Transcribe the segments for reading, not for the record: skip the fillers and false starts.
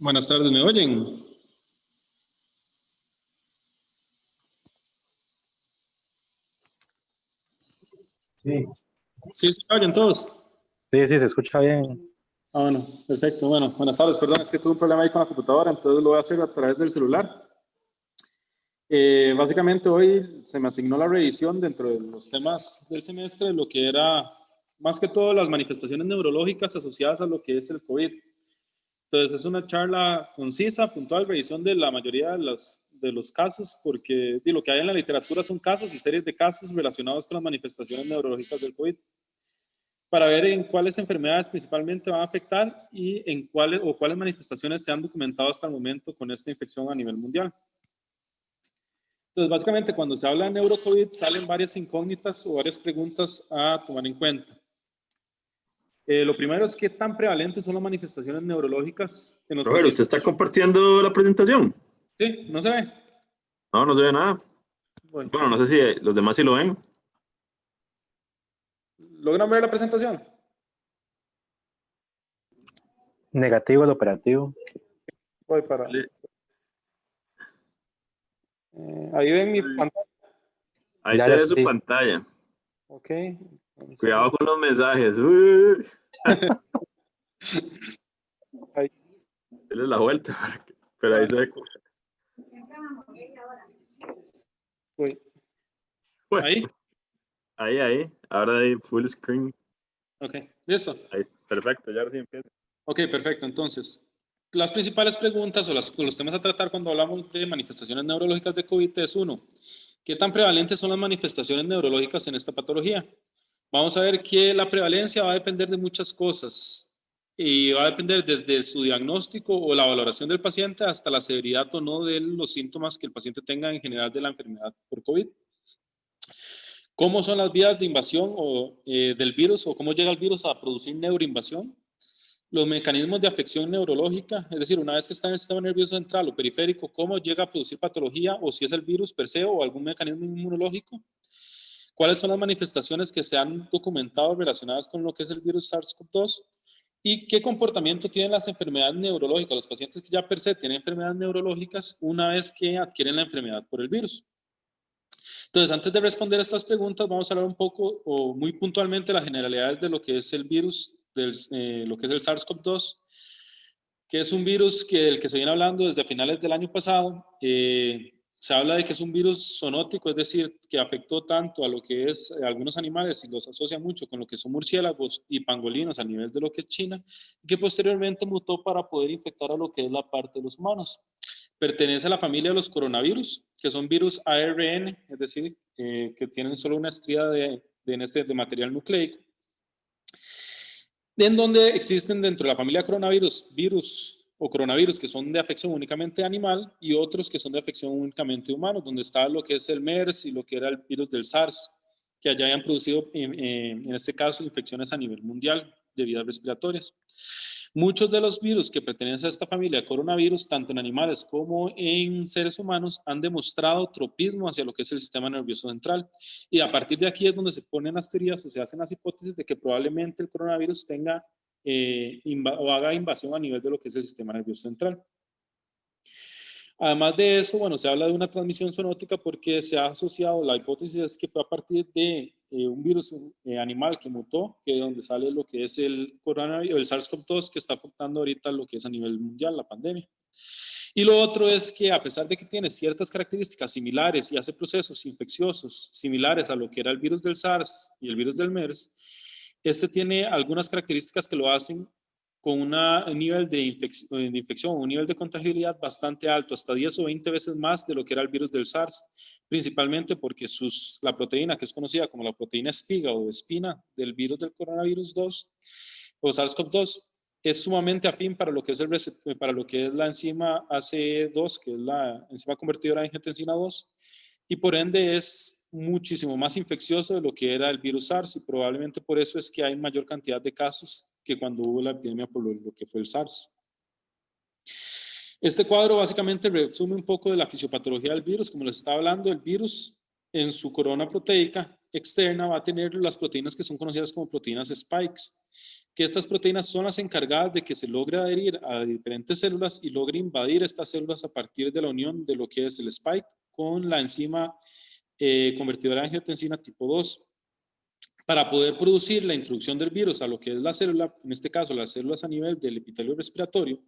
Buenas tardes, ¿me oyen? Sí, Sí, ¿se oyen todos? sí, se escucha bien. Bueno, perfecto. Bueno, buenas tardes, perdón, es que tuve un problema ahí con la computadora, entonces lo voy a hacer a través del celular. Básicamente hoy se me asignó la revisión dentro de los temas del semestre, lo que era más que todo las manifestaciones neurológicas asociadas a lo que es el COVID. Entonces es una charla concisa, puntual, revisión de la mayoría de los casos, porque lo que hay en la literatura son casos y series de casos relacionados con las manifestaciones neurológicas del COVID, para ver en cuáles enfermedades principalmente van a afectar y en cuáles manifestaciones se han documentado hasta el momento con esta infección a nivel mundial. Entonces, básicamente, cuando se habla de neurocovid, salen varias incógnitas o varias preguntas a tomar en cuenta. Lo primero es qué tan prevalentes son las manifestaciones neurológicas en los Robert, ¿usted pacientes. está compartiendo la presentación? Sí, no se ve. No, no se ve nada. Bueno, Bueno, no sé si los demás sí lo ven. ¿logran ver la presentación? Negativo el operativo. Voy para... ahí ven mi pantalla. Ahí Ya se le ve su subí. pantalla. Ok. Cuidado con los mensajes. Uy, Ahí. denle la vuelta. Pero ahí se ve. Voy. Bueno, Ahí. ahí. Ahora hay full screen. Ok, listo. Ahí, perfecto, ya ahora sí empieza. Ok, perfecto. Entonces, las principales preguntas o los temas a tratar cuando hablamos de manifestaciones neurológicas de COVID es uno, ¿qué tan prevalentes son las manifestaciones neurológicas en esta patología? Vamos a ver que la prevalencia va a depender de muchas cosas y va a depender desde su diagnóstico o la valoración del paciente hasta la severidad o no de los síntomas que el paciente tenga en general de la enfermedad por COVID. ¿Cómo son las vías de invasión del virus o cómo llega el virus a producir neuroinvasión? Los mecanismos de afección neurológica, es decir, una vez que está en el sistema nervioso central o periférico, cómo llega a producir patología o si es el virus per se o algún mecanismo inmunológico. ¿Cuáles son las manifestaciones que se han documentado relacionadas con lo que es el virus SARS-CoV-2? ¿Y qué comportamiento tienen las enfermedades neurológicas, los pacientes que ya per se tienen enfermedades neurológicas una vez que adquieren la enfermedad por el virus? Entonces, antes de responder a estas preguntas, vamos a hablar un poco o muy puntualmente las generalidades de lo que es el virus, lo que es el SARS-CoV-2, que es un virus del que se viene hablando desde finales del año pasado. Se habla de que es un virus zoonótico, es decir, que afectó tanto a lo que es algunos animales y los asocia mucho con lo que son murciélagos y pangolinos a nivel de lo que es China, que posteriormente mutó para poder infectar a lo que es la parte de los humanos. Pertenece a la familia de los coronavirus, que son virus ARN, es decir, que tienen solo una estría de material nucleico, en donde existen dentro de la familia coronavirus virus o coronavirus que son de afección únicamente animal y otros que son de afección únicamente humano, donde está lo que es el MERS y lo que era el virus del SARS, que allá hayan producido, en este caso, infecciones a nivel mundial de vías respiratorias. Muchos de los virus que pertenecen a esta familia de coronavirus, tanto en animales como en seres humanos, han demostrado tropismo hacia lo que es el sistema nervioso central. Y a partir de aquí es donde se ponen las teorías o se hacen las hipótesis de que probablemente el coronavirus tenga o haga invasión a nivel de lo que es el sistema nervioso central. Además de eso, bueno, se habla de una transmisión zoonótica porque se ha asociado, la hipótesis es que fue a partir de un virus animal que mutó, que es donde sale lo que es el coronavirus, el SARS-CoV-2, que está afectando ahorita lo que es a nivel mundial, la pandemia. Y lo otro es que a pesar de que tiene ciertas características similares y hace procesos infecciosos similares a lo que era el virus del SARS y el virus del MERS, este tiene algunas características que lo hacen con un nivel de infección, un nivel de contagibilidad bastante alto, hasta 10 o 20 veces más de lo que era el virus del SARS, principalmente porque la proteína que es conocida como la proteína espiga o espina del virus del coronavirus 2 o SARS-CoV-2 es sumamente afín para lo que es la enzima AC2, que es la enzima convertidora de angiotensina 2, y por ende es muchísimo más infeccioso de lo que era el virus SARS, y probablemente por eso es que hay mayor cantidad de casos que cuando hubo la epidemia por lo que fue el SARS. Este cuadro básicamente resume un poco de la fisiopatología del virus. Como les estaba hablando, el virus en su corona proteica externa va a tener las proteínas que son conocidas como proteínas spikes. que estas proteínas son las encargadas de que se logre adherir a diferentes células y logre invadir estas células a partir de la unión de lo que es el spike con la enzima convertidora de angiotensina tipo 2. Para poder producir la introducción del virus a lo que es la célula, en este caso las células a nivel del epitelio respiratorio,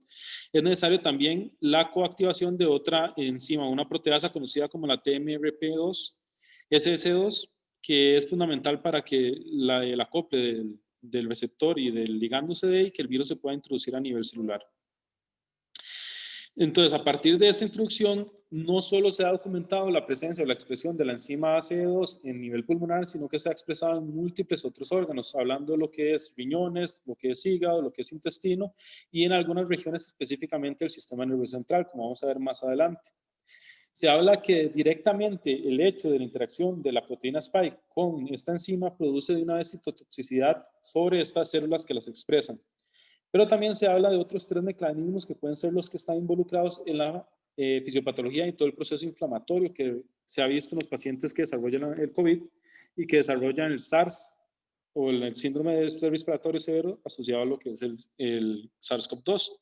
es necesario también la coactivación de otra enzima, una proteasa conocida como la TMRP2, SS2, que es fundamental para que el acople del receptor y del ligando se dé y que el virus se pueda introducir a nivel celular. Entonces, a partir de esta introducción, no solo se ha documentado la presencia o la expresión de la enzima ACE2 en nivel pulmonar, sino que se ha expresado en múltiples otros órganos, hablando de lo que es riñones, lo que es hígado, lo que es intestino, y en algunas regiones específicamente el sistema nervioso central, como vamos a ver más adelante. Se habla que directamente el hecho de la interacción de la proteína spike con esta enzima produce de una vez citotoxicidad sobre estas células que las expresan. Pero también se habla de otros 3 mecanismos que pueden ser los que están involucrados en la fisiopatología y todo el proceso inflamatorio que se ha visto en los pacientes que desarrollan el COVID y que desarrollan el SARS o el síndrome de estrés respiratorio severo asociado a lo que es el SARS-CoV-2.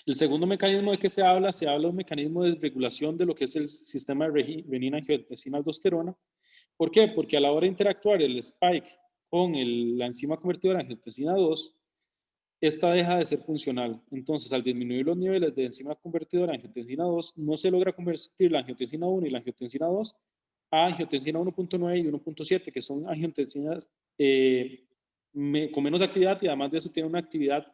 El segundo mecanismo de que se habla de un mecanismo de desregulación de lo que es el sistema de renina-angiotensina-aldosterona. ¿Por qué? Porque a la hora de interactuar el spike con la enzima convertidora de angiotensina 2, esta deja de ser funcional. Entonces, al disminuir los niveles de enzima convertidora de angiotensina 2, no se logra convertir la angiotensina 1 y la angiotensina 2 a angiotensina 1.9 y 1.7, que son angiotensinas con menos actividad y además de eso tienen una actividad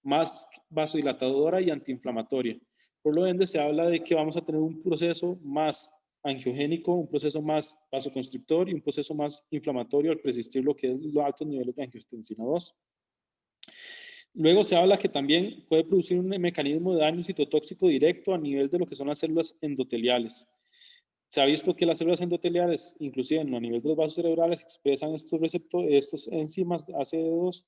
más vasodilatadora y antiinflamatoria. Por lo ende, se habla de que vamos a tener un proceso más angiogénico, un proceso más vasoconstrictor y un proceso más inflamatorio al persistir lo que es los altos niveles de angiotensina 2. Luego se habla que también puede producir un mecanismo de daño citotóxico directo a nivel de lo que son las células endoteliales. Se ha visto que las células endoteliales, inclusive a nivel de los vasos cerebrales, expresan estos enzimas ACE2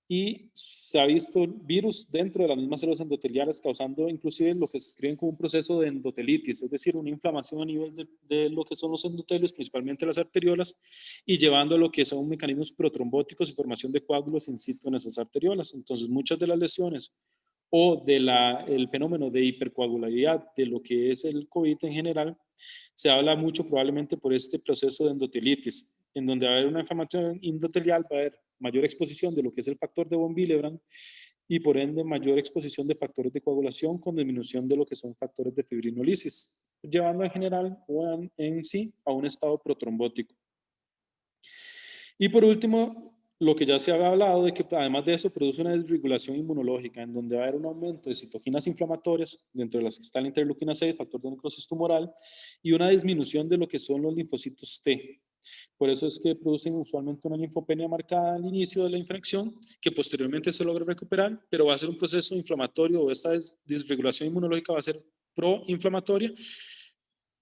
y se ha visto virus dentro de las mismas células endoteliales causando inclusive lo que se escriben como un proceso de endotelitis, es decir, una inflamación a nivel de lo que son los endotelios, principalmente las arteriolas, y llevando a lo que son mecanismos protrombóticos y formación de coágulos in situ en esas arteriolas. Entonces, muchas de las lesiones o del fenómeno de hipercoagulabilidad de lo que es el COVID en general, se habla mucho probablemente por este proceso de endotelitis, en donde va a haber una inflamación endotelial, va a haber mayor exposición de lo que es el factor de von Willebrand y por ende mayor exposición de factores de coagulación con disminución de lo que son factores de fibrinolisis, llevando en general o en sí a un estado protrombótico. Y por último, lo que ya se había hablado de que además de eso produce una desregulación inmunológica en donde va a haber un aumento de citoquinas inflamatorias, dentro de las que está la interleuquina 6, factor de necrosis tumoral, y una disminución de lo que son los linfocitos T. Por eso es que producen usualmente una linfopenia marcada al inicio de la infección, que posteriormente se logra recuperar, pero va a ser un proceso inflamatorio o esta desregulación inmunológica va a ser proinflamatoria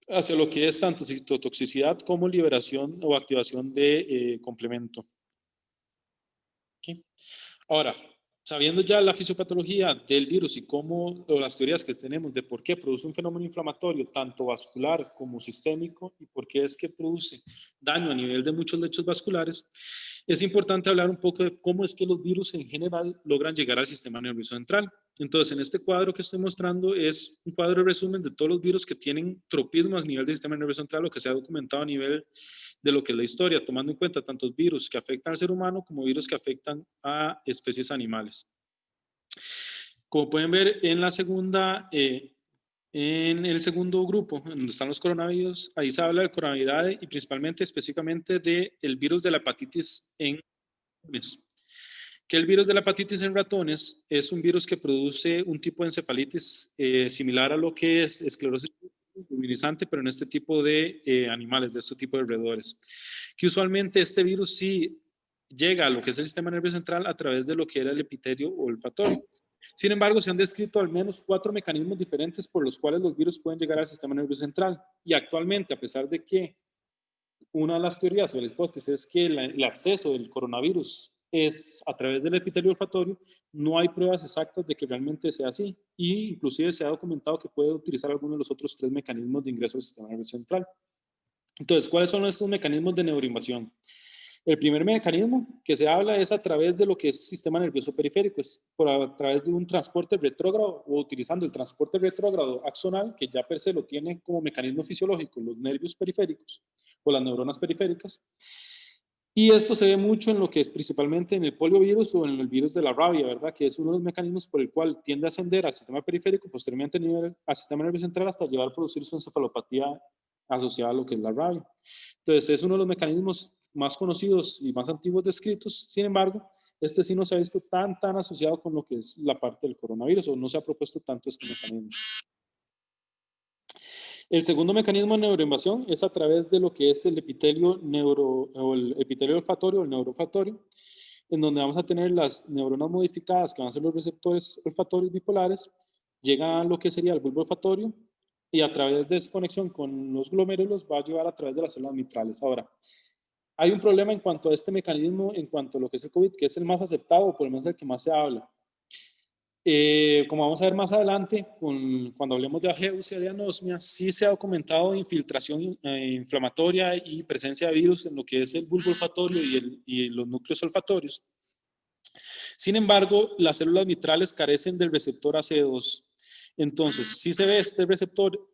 hacia lo que es tanto citotoxicidad como liberación o activación de complemento. Okay. Ahora, sabiendo ya la fisiopatología del virus y cómo, o las teorías que tenemos de por qué produce un fenómeno inflamatorio, tanto vascular como sistémico, y por qué es que produce daño a nivel de muchos lechos vasculares, es importante hablar un poco de cómo es que los virus en general logran llegar al sistema nervioso central. Entonces, en este cuadro que estoy mostrando es un cuadro de resumen de todos los virus que tienen tropismo a nivel del sistema nervioso central, lo que se ha documentado a nivel de lo que es la historia, tomando en cuenta tantos virus que afectan al ser humano como virus que afectan a especies animales. Como pueden ver en la segunda, en el segundo grupo, donde están los coronavirus, ahí se habla del coronavirus y principalmente, específicamente, del virus de la hepatitis en ratones. Que el virus de la hepatitis en ratones es un virus que produce un tipo de encefalitis similar a lo que es esclerosis inmunizante, pero en este tipo de animales, de este tipo de roedores. Que usualmente este virus sí llega a lo que es el sistema nervioso central a través de lo que era el epitelio olfatorio. Sin embargo, se han descrito al menos 4 mecanismos diferentes por los cuales los virus pueden llegar al sistema nervioso central. Y actualmente, a pesar de que una de las teorías o la hipótesis es que el acceso del coronavirus es a través del epitelio olfatorio, no hay pruebas exactas de que realmente sea así. Y inclusive se ha documentado que puede utilizar alguno de los otros 3 mecanismos de ingreso al sistema nervioso central. Entonces, ¿cuáles son estos mecanismos de neuroinvasión? El primer mecanismo que se habla es a través de lo que es sistema nervioso periférico, es a través de un transporte retrógrado o utilizando el transporte retrógrado axonal, que ya per se lo tiene como mecanismo fisiológico los nervios periféricos o las neuronas periféricas. Y esto se ve mucho en lo que es principalmente en el poliovirus o en el virus de la rabia, ¿verdad? Que es uno de los mecanismos por el cual tiende a ascender al sistema periférico, posteriormente al sistema nervioso central hasta llevar a producir su encefalopatía asociada a lo que es la rabia. Entonces, es uno de los mecanismos más conocidos y más antiguos descritos. Sin embargo, este sí no se ha visto tan asociado con lo que es la parte del coronavirus, o no se ha propuesto tanto este mecanismo. El segundo mecanismo de neuroinvasión es a través de lo que es el epitelio o el epitelio olfatorio o el neuroolfatorio, en donde vamos a tener las neuronas modificadas, que van a ser los receptores olfatorios bipolares, llegan a lo que sería el bulbo olfatorio, y a través de esa conexión con los glomérulos va a llevar a través de las células mitrales. Ahora, hay un problema en cuanto a este mecanismo, en cuanto a lo que es el COVID, que es el más aceptado, o por lo menos el que más se habla. Como vamos a ver más adelante, cuando hablemos de ageusia y de anosmia, sí se ha documentado infiltración inflamatoria y presencia de virus en lo que es el bulbo olfatorio y los núcleos olfatorios. Sin embargo, las células mitrales carecen del receptor AC2. Entonces, sí se ve este receptor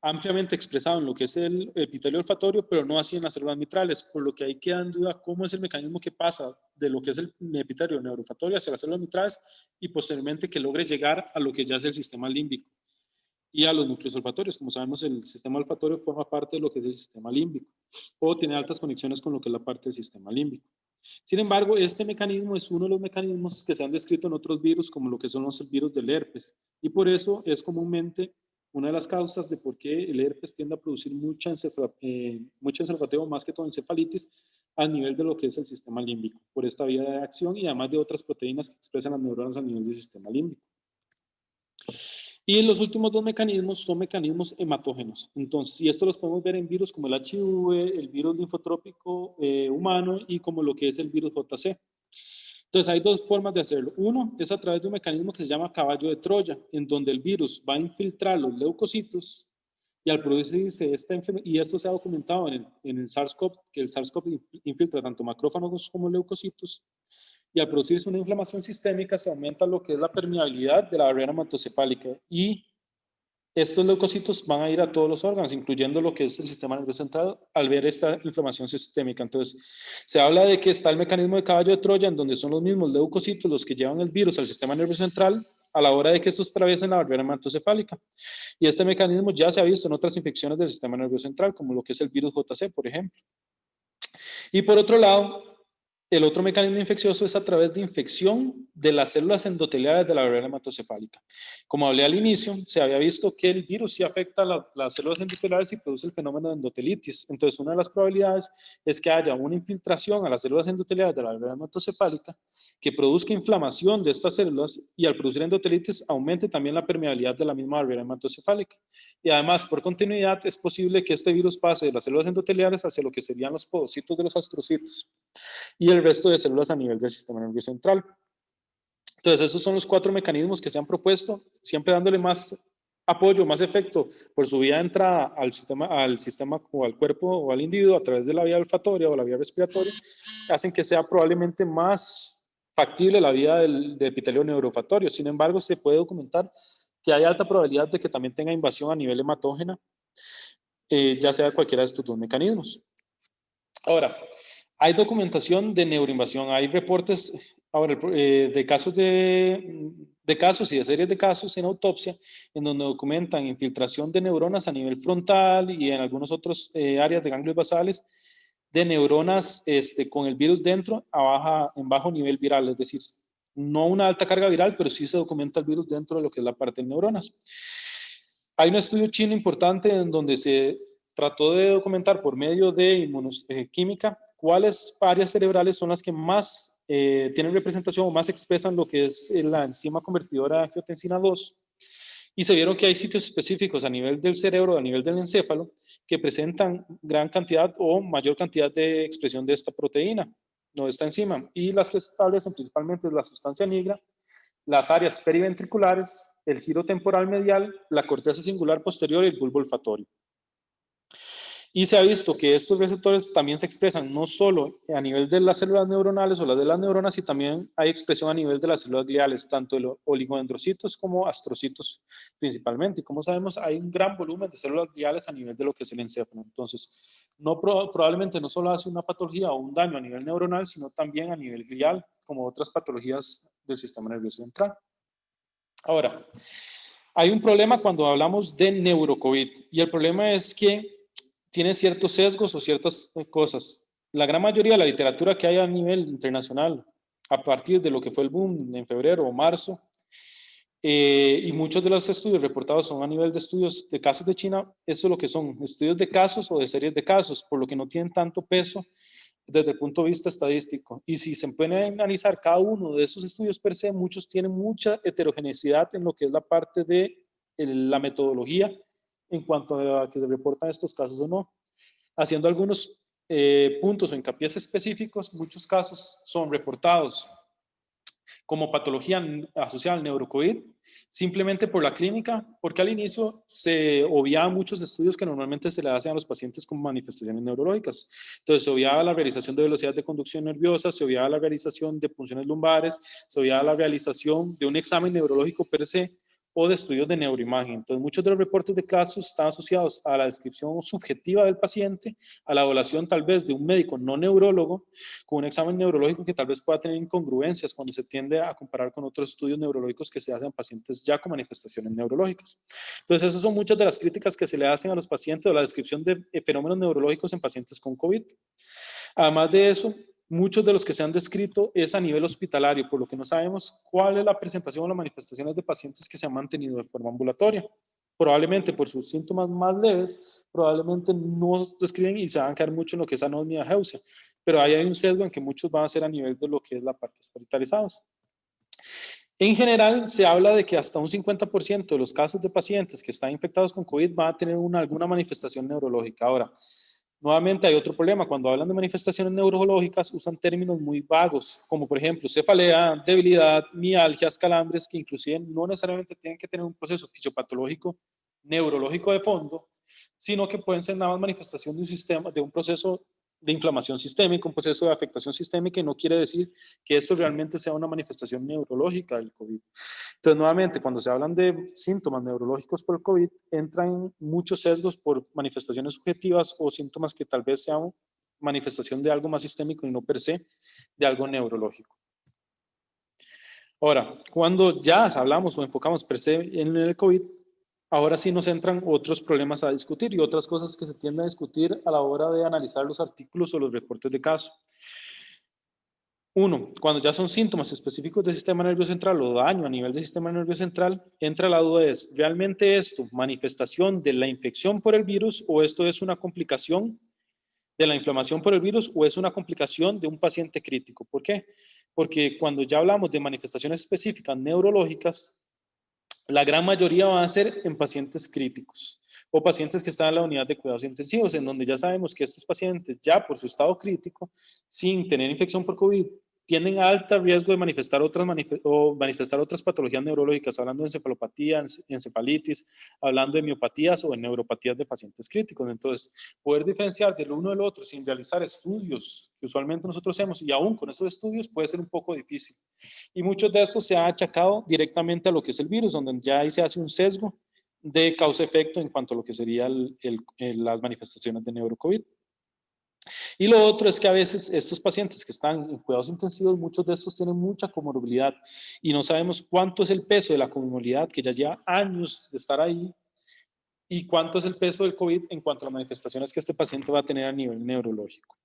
ampliamente expresado en lo que es el epitelio olfatorio, pero no así en las células mitrales, por lo que ahí queda en duda cómo es el mecanismo que pasa de lo que es el epitelio neuroolfatorio hacia las células mitrales y posteriormente que logre llegar a lo que ya es el sistema límbico y a los núcleos olfatorios. Como sabemos, el sistema olfatorio forma parte de lo que es el sistema límbico o tiene altas conexiones con lo que es la parte del sistema límbico. Sin embargo, este mecanismo es uno de los mecanismos que se han descrito en otros virus, como lo que son los virus del herpes, y por eso es comúnmente una de las causas de por qué el herpes tiende a producir mucha encefalopatía, más que todo encefalitis, a nivel de lo que es el sistema límbico, por esta vía de acción y además de otras proteínas que expresan las neuronas a nivel del sistema límbico. Y los últimos dos mecanismos son mecanismos hematógenos. Entonces, y esto los podemos ver en virus como el HIV, el virus linfotrópico humano y como lo que es el virus JC. Entonces, hay dos formas de hacerlo. Uno es a través de un mecanismo que se llama caballo de Troya, en donde el virus va a infiltrar los leucocitos y al producirse esta inflamación, y esto se ha documentado en el SARS-CoV, que el SARS-CoV infiltra tanto macrófagos como leucocitos, y al producirse una inflamación sistémica se aumenta lo que es la permeabilidad de la barrera hematocefálica y estos leucocitos van a ir a todos los órganos, incluyendo lo que es el sistema nervioso central, al ver esta inflamación sistémica. Entonces, se habla de que está el mecanismo de caballo de Troya, en donde son los mismos leucocitos los que llevan el virus al sistema nervioso central a la hora de que estos atraviesen la barrera hematocefálica. Y este mecanismo ya se ha visto en otras infecciones del sistema nervioso central, como lo que es el virus JC, por ejemplo. Y por otro lado, el otro mecanismo infeccioso es a través de infección de las células endoteliales de la barrera hematocefálica. Como hablé al inicio, se había visto que el virus sí afecta a las células endoteliales y produce el fenómeno de endotelitis. Entonces, una de las probabilidades es que haya una infiltración a las células endoteliales de la barrera hematocefálica que produzca inflamación de estas células y al producir endotelitis aumente también la permeabilidad de la misma barrera hematocefálica. Y además, por continuidad, es posible que este virus pase de las células endoteliales hacia lo que serían los podocitos de los astrocitos y el resto de células a nivel del sistema nervioso central. Entonces, esos son los 4 mecanismos que se han propuesto, siempre dándole más apoyo, más efecto por su vía de entrada al sistema o al cuerpo o al individuo a través de la vía olfatoria o la vía respiratoria, hacen que sea probablemente más factible la vía del epitelio neuroolfatorio. Sin embargo, se puede documentar que hay alta probabilidad de que también tenga invasión a nivel hematógena, ya sea cualquiera de estos 2 mecanismos. Ahora, hay documentación de neuroinvasión, hay reportes ahora, de casos y de series de casos en autopsia, en donde documentan infiltración de neuronas a nivel frontal y en algunos otros áreas de ganglios basales, de neuronas con el virus dentro en bajo nivel viral, es decir, no una alta carga viral, pero sí se documenta el virus dentro de lo que es la parte de neuronas. Hay un estudio chino importante en donde se trató de documentar por medio de inmunoquímica cuáles áreas cerebrales son las que más tienen representación o más expresan lo que es la enzima convertidora de angiotensina 2, y se vieron que hay sitios específicos a nivel del cerebro, a nivel del encéfalo, que presentan gran cantidad o mayor cantidad de expresión de esta proteína, no de esta enzima, y las que establecen principalmente la sustancia negra, las áreas periventriculares, el giro temporal medial, la corteza singular posterior y el bulbo olfatorio. Y se ha visto que estos receptores también se expresan no solo a nivel de las células neuronales o las de las neuronas, sino también hay expresión a nivel de las células gliales, tanto de los oligodendrocitos como astrocitos principalmente. Y como sabemos, hay un gran volumen de células gliales a nivel de lo que es el encéfalo. Entonces, probablemente no solo hace una patología o un daño a nivel neuronal, sino también a nivel glial, como otras patologías del sistema nervioso central. Ahora, hay un problema cuando hablamos de neurocovid, y el problema es que tiene ciertos sesgos o ciertas cosas. La gran mayoría de la literatura que hay a nivel internacional, a partir de lo que fue el boom en febrero o marzo, y muchos de los estudios reportados son a nivel de estudios de casos de China, eso es lo que son, estudios de casos o de series de casos, por lo que no tienen tanto peso desde el punto de vista estadístico. Y si se pueden analizar cada uno de esos estudios per se, muchos tienen mucha heterogeneidad en lo que es la parte de la metodología en cuanto a que se reportan estos casos o no. Haciendo algunos puntos o hincapiés específicos, muchos casos son reportados como patología asociada al neurocovid, simplemente por la clínica, porque al inicio se obviaban muchos estudios que normalmente se le hacen a los pacientes con manifestaciones neurológicas. Entonces se obviaba la realización de velocidad de conducción nerviosa, se obviaba la realización de punciones lumbares, se obviaba la realización de un examen neurológico per se, o de estudios de neuroimagen. Entonces, muchos de los reportes de casos están asociados a la descripción subjetiva del paciente, a la evaluación tal vez de un médico no neurólogo, con un examen neurológico que tal vez pueda tener incongruencias cuando se tiende a comparar con otros estudios neurológicos que se hacen a pacientes ya con manifestaciones neurológicas. Entonces, esas son muchas de las críticas que se le hacen a los pacientes o la descripción de fenómenos neurológicos en pacientes con COVID. Además de eso, muchos de los que se han descrito es a nivel hospitalario, por lo que no sabemos cuál es la presentación o las manifestaciones de pacientes que se han mantenido de forma ambulatoria. Probablemente por sus síntomas más leves, probablemente no describen y se van a quedar mucho en lo que es anosmia geusia, pero ahí hay un sesgo en que muchos van a ser a nivel de lo que es la parte hospitalizados. En general, se habla de que hasta un 50% de los casos de pacientes que están infectados con COVID van a tener alguna manifestación neurológica. Ahora, nuevamente hay otro problema. Cuando hablan de manifestaciones neurológicas, usan términos muy vagos, como por ejemplo cefalea, debilidad, mialgias, calambres, que inclusive no necesariamente tienen que tener un proceso fisiopatológico neurológico de fondo, sino que pueden ser nada más manifestación de un sistema, de un proceso de inflamación sistémica, un proceso de afectación sistémica, y no quiere decir que esto realmente sea una manifestación neurológica del COVID. Entonces, nuevamente, cuando se hablan de síntomas neurológicos por el COVID, entran muchos sesgos por manifestaciones subjetivas o síntomas que tal vez sean manifestación de algo más sistémico y no per se de algo neurológico. Ahora, cuando ya hablamos o enfocamos per se en el COVID, ahora sí nos entran otros problemas a discutir y otras cosas que se tienden a discutir a la hora de analizar los artículos o los reportes de caso. Uno, cuando ya son síntomas específicos del sistema nervioso central o daño a nivel del sistema nervioso central, entra la duda es, ¿realmente esto manifestación de la infección por el virus o esto es una complicación de la inflamación por el virus o es una complicación de un paciente crítico? ¿Por qué? Porque cuando ya hablamos de manifestaciones específicas neurológicas, la gran mayoría van a ser en pacientes críticos o pacientes que están en la unidad de cuidados intensivos, en donde ya sabemos que estos pacientes, ya por su estado crítico, sin tener infección por COVID, tienen alto riesgo de manifestar otras patologías neurológicas, hablando de encefalopatía, encefalitis, hablando de miopatías o de neuropatías de pacientes críticos. Entonces, poder diferenciar del uno del otro sin realizar estudios que usualmente nosotros hacemos, y aún con esos estudios puede ser un poco difícil. Y muchos de estos se ha achacado directamente a lo que es el virus, donde ya ahí se hace un sesgo de causa-efecto en cuanto a lo que serían las manifestaciones de neurocovid. Y lo otro es que a veces estos pacientes que están en cuidados intensivos, muchos de estos tienen mucha comorbilidad y no sabemos cuánto es el peso de la comorbilidad que ya lleva años de estar ahí y cuánto es el peso del COVID en cuanto a las manifestaciones que este paciente va a tener a nivel neurológico.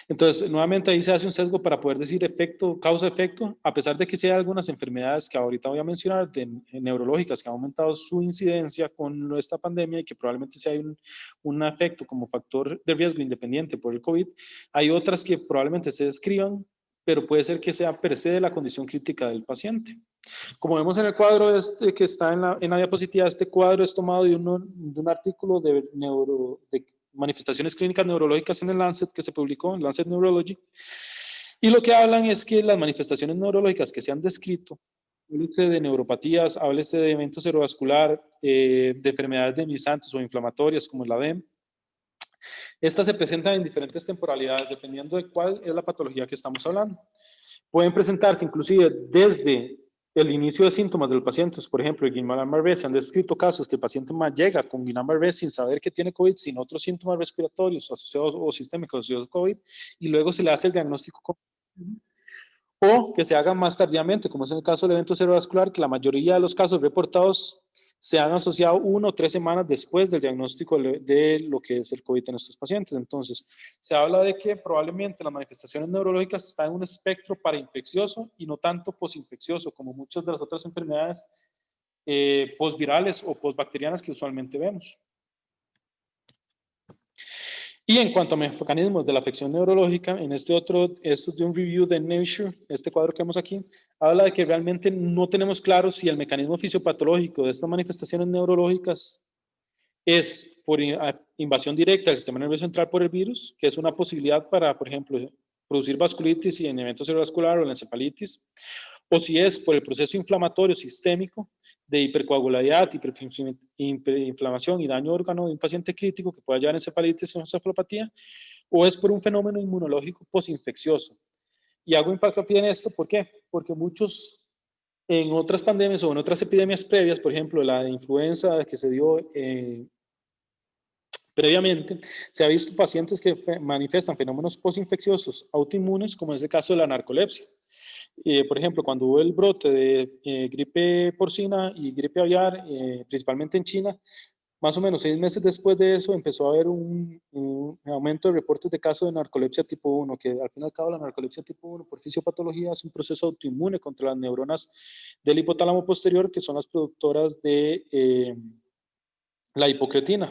Entonces, nuevamente ahí se hace un sesgo para poder decir efecto, causa-efecto, a pesar de que sí hay algunas enfermedades que ahorita voy a mencionar, neurológicas, que han aumentado su incidencia con esta pandemia y que probablemente sí hay un efecto como factor de riesgo independiente por el COVID. Hay otras que probablemente se describan, pero puede ser que sea per se de la condición crítica del paciente. Como vemos en el cuadro que está en la diapositiva, este cuadro es tomado de un artículo de manifestaciones clínicas neurológicas en el Lancet que se publicó en Lancet Neurology. Y lo que hablan es que las manifestaciones neurológicas que se han descrito, háblese de neuropatías, háblese de evento cerebrovascular, de enfermedades demilisantes o inflamatorias como la DEM, Estas se presentan en diferentes temporalidades, dependiendo de cuál es la patología que estamos hablando. Pueden presentarse inclusive desde el inicio de síntomas de los pacientes, por ejemplo, el Guillain-Barré. Se han descrito casos que el paciente llega con Guillain-Barré sin saber que tiene COVID, sin otros síntomas respiratorios asociados o sistémicos asociados a COVID, y luego se le hace el diagnóstico. O que se hagan más tardíamente, como es en el caso del evento cerebrovascular, que la mayoría de los casos reportados se han asociado 1 o 3 semanas después del diagnóstico de lo que es el COVID en estos pacientes. Entonces, se habla de que probablemente las manifestaciones neurológicas están en un espectro parainfeccioso y no tanto posinfeccioso, como muchas de las otras enfermedades postvirales o postbacterianas que usualmente vemos. Y en cuanto a mecanismos de la afección neurológica, en esto es de un review de Nature, este cuadro que vemos aquí, habla de que realmente no tenemos claro si el mecanismo fisiopatológico de estas manifestaciones neurológicas es por invasión directa del sistema nervioso central por el virus, que es una posibilidad para, por ejemplo, producir vasculitis y en evento cerebrovascular o la encefalitis, o si es por el proceso inflamatorio sistémico de hipercoagularidad, hiperinflamación y daño órgano de un paciente crítico que pueda llevar encefalitis o encefalopatía, o es por un fenómeno inmunológico posinfeccioso. Y hago hincapié en esto, ¿por qué? Porque muchos en otras pandemias o en otras epidemias previas, por ejemplo, la de influenza que se dio previamente, se ha visto pacientes que manifiestan fenómenos posinfecciosos autoinmunes, como es el caso de la narcolepsia. Por ejemplo, cuando hubo el brote de gripe porcina y gripe aviar, principalmente en China, más o menos 6 meses después de eso empezó a haber un aumento de reportes de casos de narcolepsia tipo 1, que al fin y al cabo la narcolepsia tipo 1 por fisiopatología es un proceso autoinmune contra las neuronas del hipotálamo posterior, que son las productoras de la hipocretina.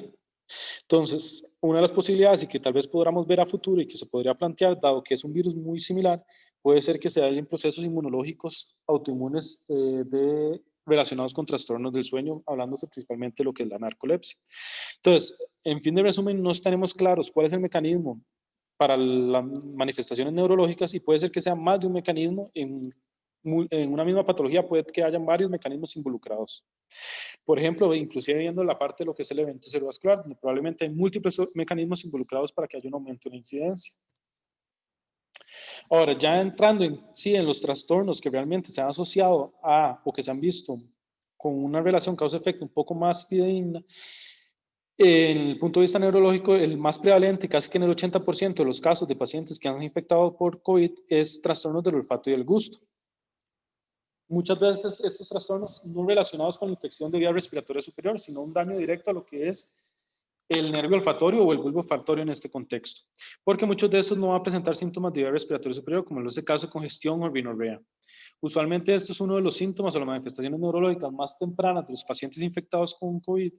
Entonces, una de las posibilidades y que tal vez podamos ver a futuro y que se podría plantear, dado que es un virus muy similar, puede ser que se hayan procesos inmunológicos autoinmunes relacionados con trastornos del sueño, hablándose principalmente de lo que es la narcolepsia. Entonces, en fin de resumen, no tenemos claros cuál es el mecanismo para las manifestaciones neurológicas y puede ser que sea más de un mecanismo en una misma patología, puede que hayan varios mecanismos involucrados. Por ejemplo, inclusive viendo la parte de lo que es el evento cerebrovascular, donde probablemente hay múltiples mecanismos involucrados para que haya un aumento en la incidencia. Ahora, ya entrando en los trastornos que realmente se han asociado a o que se han visto con una relación causa-efecto un poco más fidedigna, en el punto de vista neurológico, el más prevalente, casi que en el 80% de los casos de pacientes que han sido infectados por COVID, es trastornos del olfato y del gusto. Muchas veces estos trastornos no relacionados con la infección de vía respiratoria superior, sino un daño directo a lo que es el nervio olfatorio o el bulbo olfatorio en este contexto, porque muchos de estos no van a presentar síntomas de vía respiratoria superior, como es el caso de congestión o rinorrea. Usualmente esto es uno de los síntomas o las manifestaciones neurológicas más tempranas de los pacientes infectados con COVID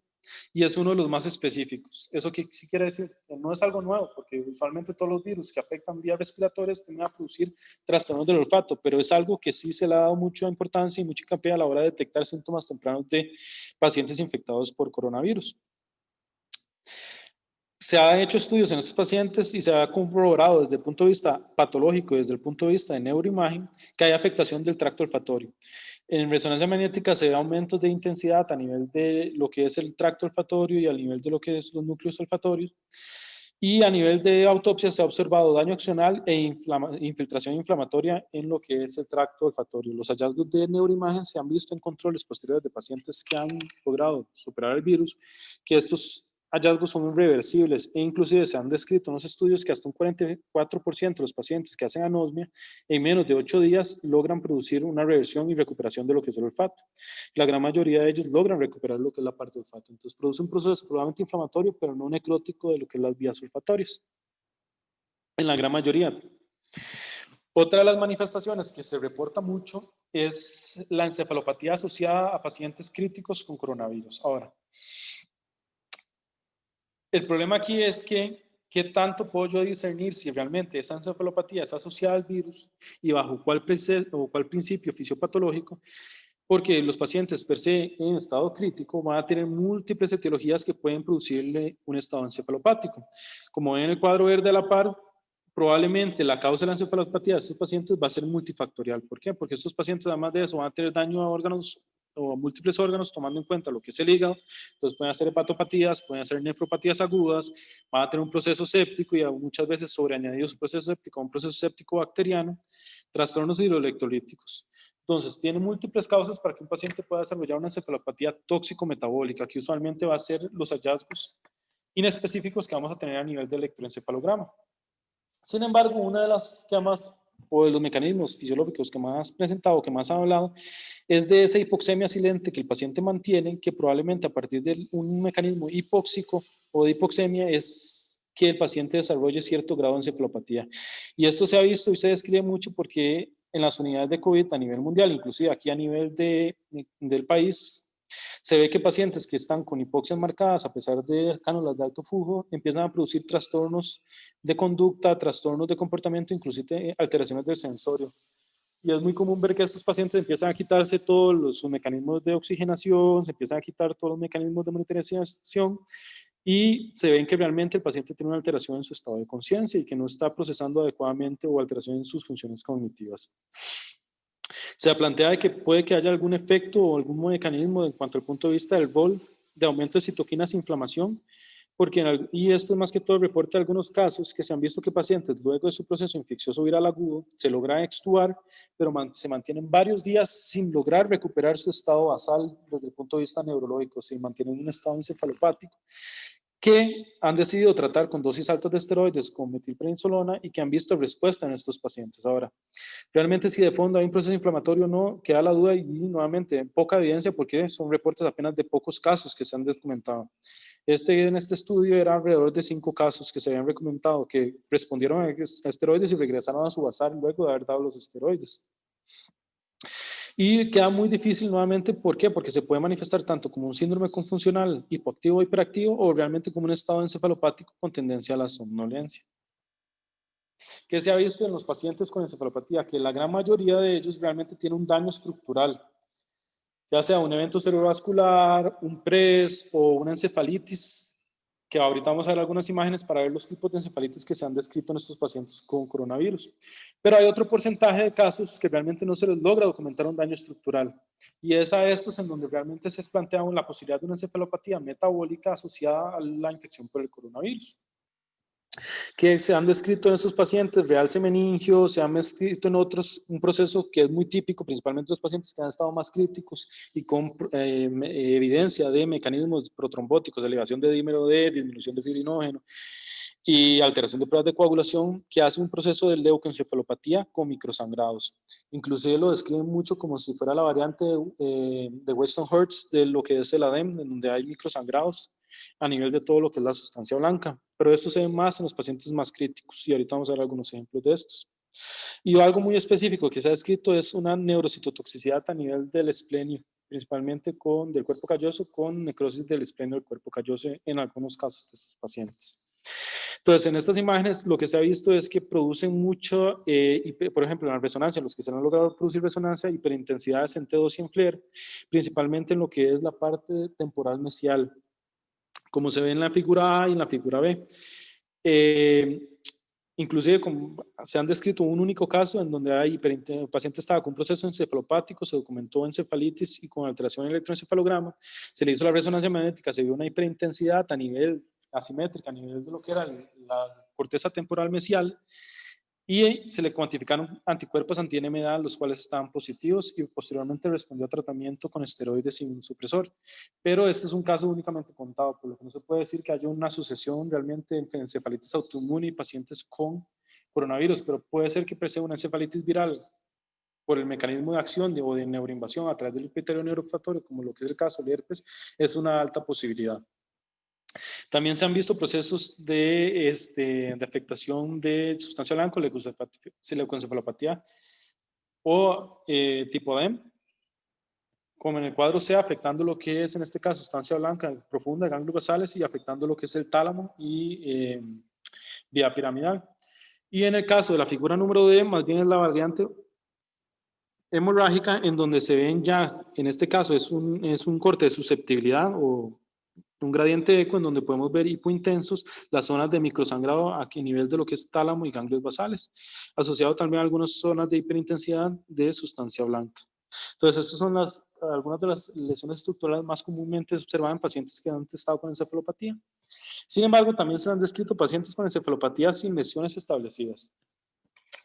y es uno de los más específicos. Eso que sí quiere decir que no es algo nuevo, porque usualmente todos los virus que afectan vías respiratorias tienden a producir trastornos del olfato, pero es algo que sí se le ha dado mucha importancia y mucha hincapié a la hora de detectar síntomas tempranos de pacientes infectados por coronavirus. Se han hecho estudios en estos pacientes y se ha corroborado desde el punto de vista patológico y desde el punto de vista de neuroimagen que hay afectación del tracto olfatorio. En resonancia magnética se ve aumentos de intensidad a nivel de lo que es el tracto olfatorio y a nivel de lo que es los núcleos olfatorios. Y a nivel de autopsia se ha observado daño accional e infiltración inflamatoria en lo que es el tracto olfatorio. Los hallazgos de neuroimagen se han visto en controles posteriores de pacientes que han logrado superar el virus, que estos hallazgos son irreversibles e inclusive se han descrito unos estudios que hasta un 44% de los pacientes que hacen anosmia en menos de 8 días logran producir una reversión y recuperación de lo que es el olfato. La gran mayoría de ellos logran recuperar lo que es la parte del olfato. Entonces produce un proceso probablemente inflamatorio, pero no necrótico de lo que es las vías olfatorias. En la gran mayoría. Otra de las manifestaciones que se reporta mucho es la encefalopatía asociada a pacientes críticos con coronavirus. Ahora, el problema aquí es que, ¿qué tanto puedo yo discernir si realmente esa encefalopatía es asociada al virus y bajo cuál principio fisiopatológico? Porque los pacientes per se en estado crítico van a tener múltiples etiologías que pueden producirle un estado encefalopático. Como ven en el cuadro verde a la par, probablemente la causa de la encefalopatía de estos pacientes va a ser multifactorial. ¿Por qué? Porque estos pacientes, además de eso, van a tener daño a órganos o múltiples órganos, tomando en cuenta lo que es el hígado. Entonces pueden hacer hepatopatías, pueden hacer nefropatías agudas, van a tener un proceso séptico y muchas veces sobreañadido su proceso séptico a un proceso séptico bacteriano, trastornos hidroelectrolíticos. Entonces, tiene múltiples causas para que un paciente pueda desarrollar una encefalopatía tóxico-metabólica, que usualmente va a ser los hallazgos inespecíficos que vamos a tener a nivel de electroencefalograma. Sin embargo, una de las esquemas o de los mecanismos fisiológicos que más presentado, que más han hablado, es de esa hipoxemia silente que el paciente mantiene, que probablemente a partir de un mecanismo hipóxico o de hipoxemia es que el paciente desarrolle cierto grado de encefalopatía. Y esto se ha visto y se describe mucho porque en las unidades de COVID a nivel mundial, inclusive aquí a nivel del país, se ve que pacientes que están con hipoxias marcadas, a pesar de cánulas de alto flujo, empiezan a producir trastornos de conducta, trastornos de comportamiento, inclusive alteraciones del sensorio. Y es muy común ver que estos pacientes empiezan a quitarse todos sus mecanismos de oxigenación, se empiezan a quitar todos los mecanismos de monitorización y se ven que realmente el paciente tiene una alteración en su estado de conciencia y que no está procesando adecuadamente o alteración en sus funciones cognitivas. Se plantea que puede que haya algún efecto o algún mecanismo en cuanto al punto de vista del BOL, de aumento de citoquinas e inflamación, porque y esto es más que todo el reporte de algunos casos que se han visto que pacientes luego de su proceso infeccioso viral agudo se logra extubar, pero se mantienen varios días sin lograr recuperar su estado basal desde el punto de vista neurológico, se mantienen en un estado encefalopático, que han decidido tratar con dosis altas de esteroides con metilprednisolona y que han visto respuesta en estos pacientes. Ahora, realmente si de fondo hay un proceso inflamatorio o no, queda la duda y nuevamente poca evidencia porque son reportes apenas de pocos casos que se han documentado. En este estudio era alrededor de 5 casos que se habían recomendado que respondieron a esteroides y regresaron a su basal luego de haber dado los esteroides. Y queda muy difícil nuevamente, ¿por qué? Porque se puede manifestar tanto como un síndrome confuncional hipoactivo o hiperactivo o realmente como un estado encefalopático con tendencia a la somnolencia. ¿Qué se ha visto en los pacientes con encefalopatía? Que la gran mayoría de ellos realmente tiene un daño estructural, ya sea un evento cerebrovascular, un PRES o una encefalitis, que ahorita vamos a ver algunas imágenes para ver los tipos de encefalitis que se han descrito en estos pacientes con coronavirus. Pero hay otro porcentaje de casos que realmente no se les logra documentar un daño estructural. Y es a estos en donde realmente se plantea la posibilidad de una encefalopatía metabólica asociada a la infección por el coronavirus. Que se han descrito en estos pacientes, realce meningio, se han descrito en otros, un proceso que es muy típico, principalmente en los pacientes que han estado más críticos y con evidencia de mecanismos protrombóticos, elevación de dímero D, disminución de fibrinógeno y alteración de pruebas de coagulación, que hace un proceso de leucoencefalopatía con microsangrados. Inclusive lo describen mucho como si fuera la variante de Weston Hertz de lo que es el ADEM, en donde hay microsangrados a nivel de todo lo que es la sustancia blanca, pero esto se ve más en los pacientes más críticos y ahorita vamos a ver algunos ejemplos de estos. Y algo muy específico que se ha descrito es una neurocitotoxicidad a nivel del esplenio, principalmente del cuerpo calloso, con necrosis del esplenio del cuerpo calloso en algunos casos de estos pacientes. Entonces, en estas imágenes lo que se ha visto es que producen mucho, por ejemplo, en la resonancia, los que se han logrado producir resonancia, hiperintensidades en T2 y en FLAIR, principalmente en lo que es la parte temporal mesial, como se ve en la figura A y en la figura B. Inclusive se han descrito un único caso en donde el paciente estaba con un proceso encefalopático, se documentó encefalitis y con alteración en electroencefalograma, se le hizo la resonancia magnética, se vio una hiperintensidad a nivel asimétrica, a nivel de lo que era la corteza temporal mesial, y se le cuantificaron anticuerpos anti-NMDA, los cuales estaban positivos y posteriormente respondió a tratamiento con esteroides y un supresor. Pero este es un caso únicamente contado, por lo que no se puede decir que haya una sucesión realmente de encefalitis autoinmune y pacientes con coronavirus, pero puede ser que preceda una encefalitis viral por el mecanismo de acción o de neuroinvasión a través del epitelio neurofactorio, como lo que es el caso del herpes, es una alta posibilidad. También se han visto procesos de afectación de sustancia blanca, leucoencefalopatía o tipo ADEM, como en el cuadro C, afectando lo que es en este caso sustancia blanca profunda, ganglios basales y afectando lo que es el tálamo y vía piramidal. Y en el caso de la figura número D, más bien es la variante hemorrágica en donde se ven ya, en este caso es un corte de susceptibilidad o un gradiente eco en donde podemos ver hipointensos las zonas de microsangrado aquí a nivel de lo que es tálamo y ganglios basales, asociado también a algunas zonas de hiperintensidad de sustancia blanca. Entonces, estas son algunas de las lesiones estructurales más comúnmente observadas en pacientes que han estado con encefalopatía. Sin embargo, también se han descrito pacientes con encefalopatía sin lesiones establecidas.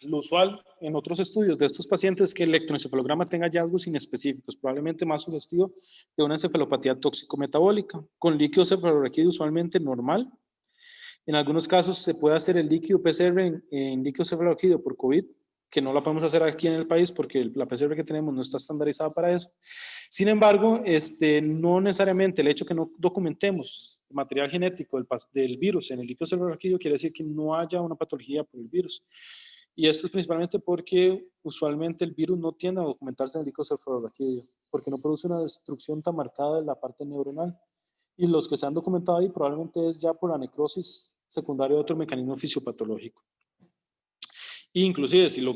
Lo usual en otros estudios de estos pacientes es que el electroencefalograma tenga hallazgos inespecíficos, probablemente más sugestivo de una encefalopatía tóxico-metabólica, con líquido cefalorraquídeo usualmente normal. En algunos casos se puede hacer el líquido PCR en líquido cefalorraquídeo por COVID, que no la podemos hacer aquí en el país porque la PCR que tenemos no está estandarizada para eso. Sin embargo, no necesariamente el hecho que no documentemos material genético del virus en el líquido cefalorraquídeo quiere decir que no haya una patología por el virus. Y esto es principalmente porque usualmente el virus no tiende a documentarse en el líquido cefalorraquídeo, porque no produce una destrucción tan marcada de la parte neuronal. Y los que se han documentado ahí probablemente es ya por la necrosis secundaria de otro mecanismo fisiopatológico. Inclusive si lo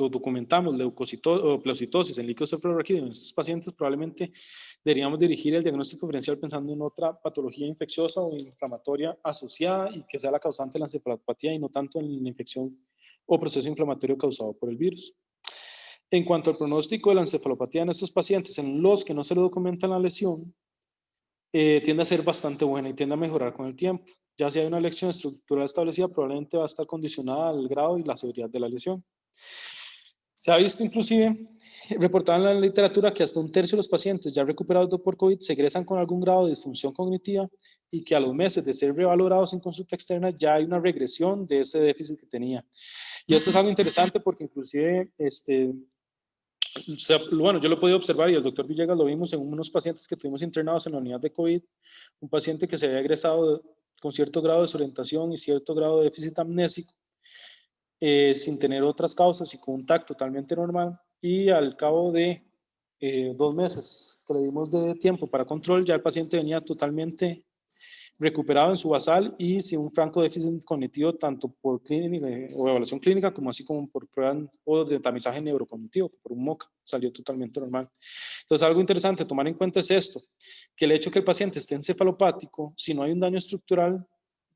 documentamos leucocitosis o pleocitosis en líquido cefalorraquídeo en estos pacientes, probablemente deberíamos dirigir el diagnóstico diferencial pensando en otra patología infecciosa o inflamatoria asociada y que sea la causante de la encefalopatía y no tanto en la infección o proceso inflamatorio causado por el virus. En cuanto al pronóstico de la encefalopatía en estos pacientes en los que no se le documenta la lesión, tiende a ser bastante buena y tiende a mejorar con el tiempo. Ya si hay una lesión estructural establecida, probablemente va a estar condicionada al grado y la severidad de la lesión. Se ha visto inclusive, reportado en la literatura, que hasta un tercio de los pacientes ya recuperados por COVID se egresan con algún grado de disfunción cognitiva y que a los meses de ser revalorados en consulta externa ya hay una regresión de ese déficit que tenía. Y esto es algo interesante porque inclusive, bueno, yo lo he podido observar y el doctor Villegas lo vimos en unos pacientes que tuvimos internados en la unidad de COVID, un paciente que se había egresado con cierto grado de desorientación y cierto grado de déficit amnésico, sin tener otras causas y con un TAC totalmente normal, y al cabo de 2 meses que le dimos de tiempo para control, ya el paciente venía totalmente recuperado en su basal y sin un franco déficit cognitivo tanto por clínica o evaluación clínica como así como por pruebas o de tamizaje neurocognitivo, por un MOCA, salió totalmente normal. Entonces algo interesante a tomar en cuenta es esto, que el hecho que el paciente esté encefalopático, si no hay un daño estructural,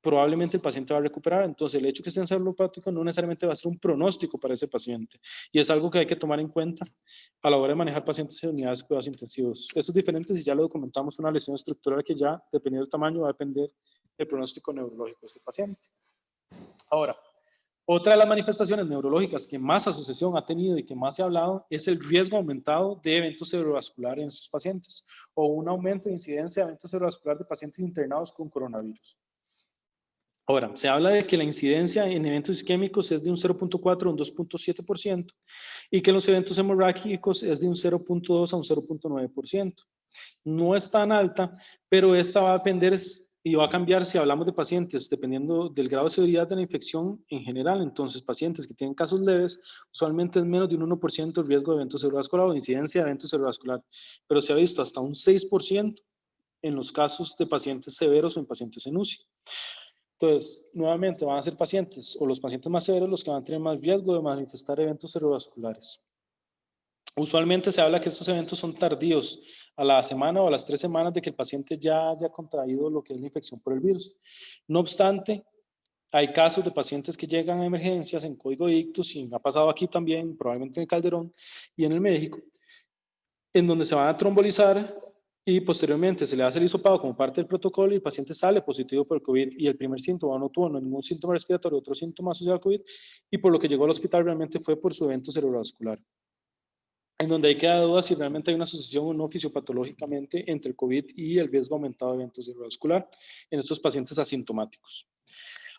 probablemente el paciente va a recuperar. Entonces el hecho que esté encefalopático no necesariamente va a ser un pronóstico para ese paciente y es algo que hay que tomar en cuenta a la hora de manejar pacientes en unidades de cuidados intensivos. Eso es diferente si ya lo documentamos una lesión estructural que ya, dependiendo del tamaño, va a depender del pronóstico neurológico de este paciente. Ahora, otra de las manifestaciones neurológicas que más asociación ha tenido y que más se ha hablado es el riesgo aumentado de eventos cerebrovasculares en estos pacientes o un aumento de incidencia de eventos cerebrovasculares de pacientes internados con coronavirus. Ahora, se habla de que la incidencia en eventos isquémicos es de un 0.4 a un 2.7% y que en los eventos hemorrágicos es de un 0.2 a un 0.9%. No es tan alta, pero esta va a depender y va a cambiar si hablamos de pacientes dependiendo del grado de severidad de la infección en general. Entonces, pacientes que tienen casos leves, usualmente es menos de un 1% el riesgo de evento cerebrovascular o incidencia de evento cerebrovascular, pero se ha visto hasta un 6% en los casos de pacientes severos o en pacientes en UCI. Entonces, nuevamente van a ser pacientes o los pacientes más severos los que van a tener más riesgo de manifestar eventos cerebrovasculares. Usualmente se habla que estos eventos son tardíos, a la semana o a las 3 semanas de que el paciente ya haya contraído lo que es la infección por el virus. No obstante, hay casos de pacientes que llegan a emergencias en código de ictus, y ha pasado aquí también, probablemente en el Calderón y en el México, en donde se van a trombolizar y posteriormente se le hace el hisopado como parte del protocolo y el paciente sale positivo por el COVID y el primer síntoma no tuvo ningún síntoma respiratorio, otro síntoma asociado al COVID y por lo que llegó al hospital realmente fue por su evento cerebrovascular, en donde hay que dar dudas si realmente hay una asociación o no fisiopatológicamente entre el COVID y el riesgo aumentado de evento cerebrovascular en estos pacientes asintomáticos.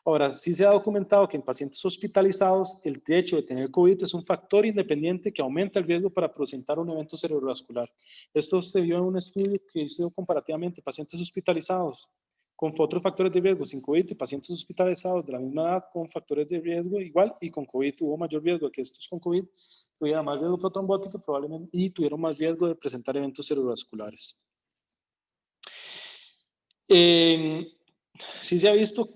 Ahora, sí se ha documentado que en pacientes hospitalizados el hecho de tener COVID es un factor independiente que aumenta el riesgo para presentar un evento cerebrovascular. Esto se vio en un estudio que hizo comparativamente pacientes hospitalizados con otros factores de riesgo sin COVID y pacientes hospitalizados de la misma edad con factores de riesgo igual y con COVID tuvo mayor riesgo de que estos con COVID tuvieran más riesgo protrombótico probablemente y tuvieron más riesgo de presentar eventos cerebrovasculares. Sí se ha visto,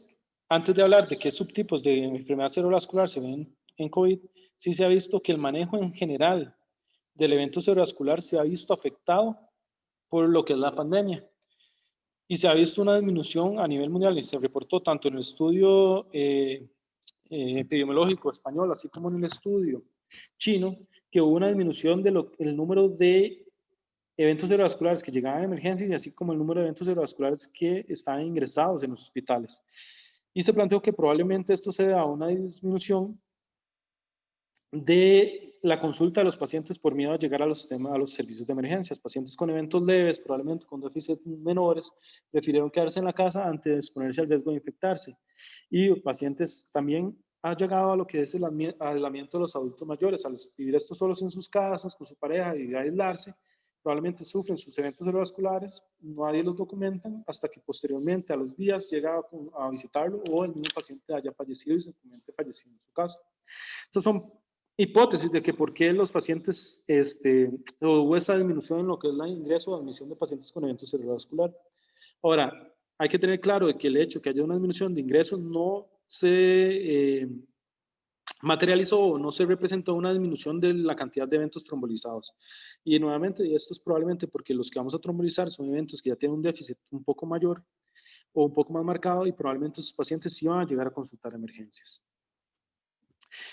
antes de hablar de qué subtipos de enfermedad cerebrovascular se ven en COVID, sí se ha visto que el manejo en general del evento cerebrovascular se ha visto afectado por lo que es la pandemia. Y se ha visto una disminución a nivel mundial y se reportó tanto en el estudio epidemiológico español, así como en el estudio chino, que hubo una disminución del número de eventos cerebrovasculares que llegaban a emergencias y así como el número de eventos cerebrovasculares que estaban ingresados en los hospitales. Y se planteó que probablemente esto se da a una disminución de la consulta de los pacientes por miedo a llegar a los servicios de emergencias. Pacientes con eventos leves, probablemente con déficits menores, prefirieron quedarse en la casa antes de exponerse al riesgo de infectarse. Y pacientes también ha llegado a lo que es el aislamiento de los adultos mayores. Al vivir esto solos en sus casas, con su pareja y aislarse, probablemente sufren sus eventos cerebrovasculares, nadie los documentan hasta que posteriormente a los días llega a visitarlo o el mismo paciente haya fallecido y simplemente fallecido en su casa. Estas son hipótesis de que por qué los pacientes, hubo esta disminución en lo que es el ingreso o admisión de pacientes con eventos cerebrovasculares. Ahora, hay que tener claro de que el hecho de que haya una disminución de ingresos no se materializó o no se representó una disminución de la cantidad de eventos trombolizados. Y nuevamente, esto es probablemente porque los que vamos a trombolizar son eventos que ya tienen un déficit un poco mayor o un poco más marcado y probablemente esos pacientes sí van a llegar a consultar emergencias.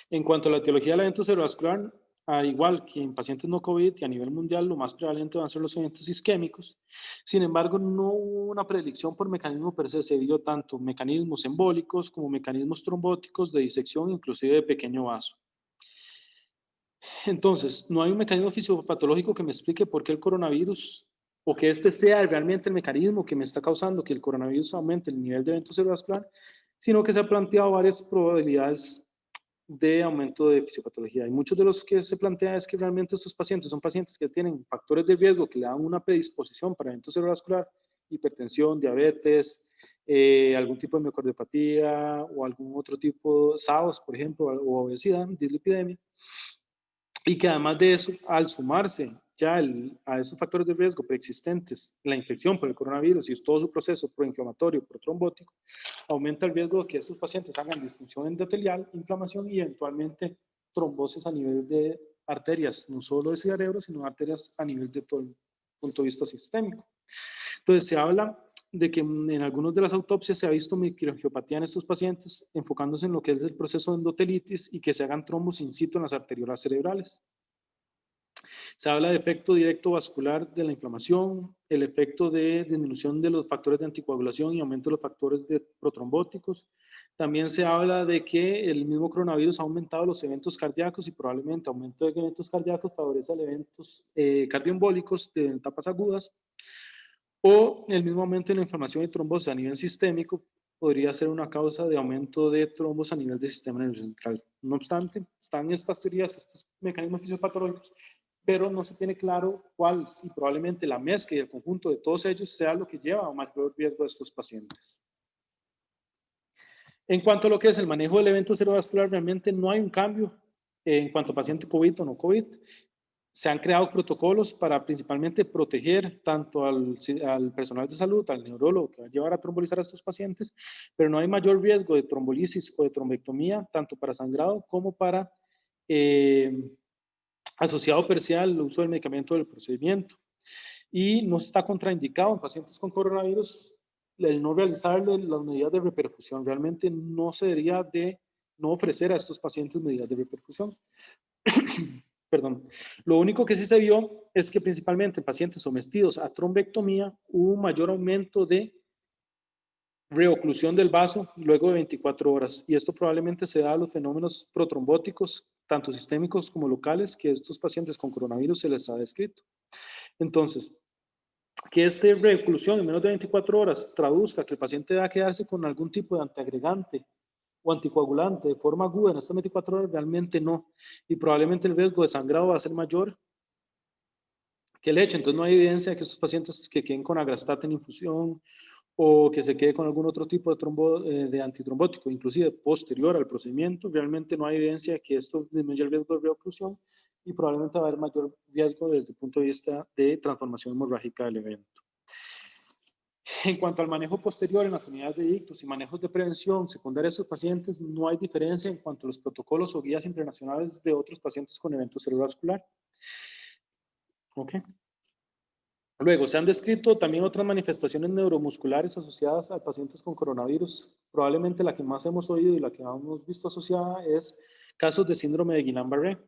En cuanto a la etiología del evento cerebrovascular, al igual que en pacientes no COVID y a nivel mundial, lo más prevalente van a ser los eventos isquémicos. Sin embargo, no hubo una predicción por mecanismo per se, se vio tanto mecanismos embólicos como mecanismos trombóticos de disección, inclusive de pequeño vaso. Entonces, no hay un mecanismo fisiopatológico que me explique por qué el coronavirus o que este sea realmente el mecanismo que me está causando que el coronavirus aumente el nivel de evento cerebrovascular, sino que se han planteado varias probabilidades de aumento de fisiopatología. Y muchos de los que se plantea es que realmente estos pacientes son pacientes que tienen factores de riesgo que le dan una predisposición para evento cerebrovascular, hipertensión, diabetes, algún tipo de miocardiopatía o algún otro tipo, SAOS, por ejemplo, o obesidad, dislipidemia. Y que además de eso, al sumarse ya a esos factores de riesgo preexistentes, la infección por el coronavirus y todo su proceso proinflamatorio, protrombótico, aumenta el riesgo de que estos pacientes hagan disfunción endotelial, inflamación y eventualmente trombosis a nivel de arterias, no solo de cerebro, sino arterias a nivel de todo el punto de vista sistémico. Entonces se habla de que en algunas de las autopsias se ha visto microangiopatía en estos pacientes, enfocándose en lo que es el proceso de endotelitis y que se hagan trombos in situ en las arteriolas cerebrales. Se habla de efecto directo vascular de la inflamación, el efecto de disminución de los factores de anticoagulación y aumento de los factores de protrombóticos. También se habla de que el mismo coronavirus ha aumentado los eventos cardíacos y probablemente aumento de eventos cardíacos favorece a eventos cardioembólicos de etapas agudas. O el mismo aumento en la inflamación y trombosis a nivel sistémico podría ser una causa de aumento de trombos a nivel del sistema nervioso central. No obstante, están estas teorías, estos mecanismos fisiopatológicos, pero no se tiene claro cuál, si probablemente la mezcla y el conjunto de todos ellos sea lo que lleva a un mayor riesgo de estos pacientes. En cuanto a lo que es el manejo del evento cerebrovascular, realmente no hay un cambio en cuanto a paciente COVID o no COVID. Se han creado protocolos para principalmente proteger tanto al personal de salud, al neurólogo que va a llevar a trombolizar a estos pacientes, pero no hay mayor riesgo de trombolisis o de trombectomía, tanto para sangrado como para asociado per se al uso del medicamento del procedimiento. Y no está contraindicado en pacientes con coronavirus el no realizarle las medidas de reperfusión. Realmente no se debería de no ofrecer a estos pacientes medidas de reperfusión. Perdón. Lo único que sí se vio es que principalmente en pacientes sometidos a trombectomía hubo un mayor aumento de reoclusión del vaso luego de 24 horas. Y esto probablemente se da a los fenómenos protrombóticos, tanto sistémicos como locales, que a estos pacientes con coronavirus se les ha descrito. Entonces, que esta reoclusión en menos de 24 horas traduzca que el paciente va a quedarse con algún tipo de antiagregante o anticoagulante de forma aguda en estas 24 horas, realmente no. Y probablemente el riesgo de sangrado va a ser mayor que el hecho. Entonces no hay evidencia de que estos pacientes que queden con agrastate en infusión o que se quede con algún otro tipo de antitrombótico, inclusive posterior al procedimiento, realmente no hay evidencia de que esto disminuya el riesgo de reoclusión y probablemente va a haber mayor riesgo desde el punto de vista de transformación hemorrágica del evento. En cuanto al manejo posterior en las unidades de ictus y manejos de prevención secundaria de estos pacientes, no hay diferencia en cuanto a los protocolos o guías internacionales de otros pacientes con evento cerebrovascular. Okay. Luego, se han descrito también otras manifestaciones neuromusculares asociadas a pacientes con coronavirus. Probablemente la que más hemos oído y la que hemos visto asociada es casos de síndrome de Guillain-Barré.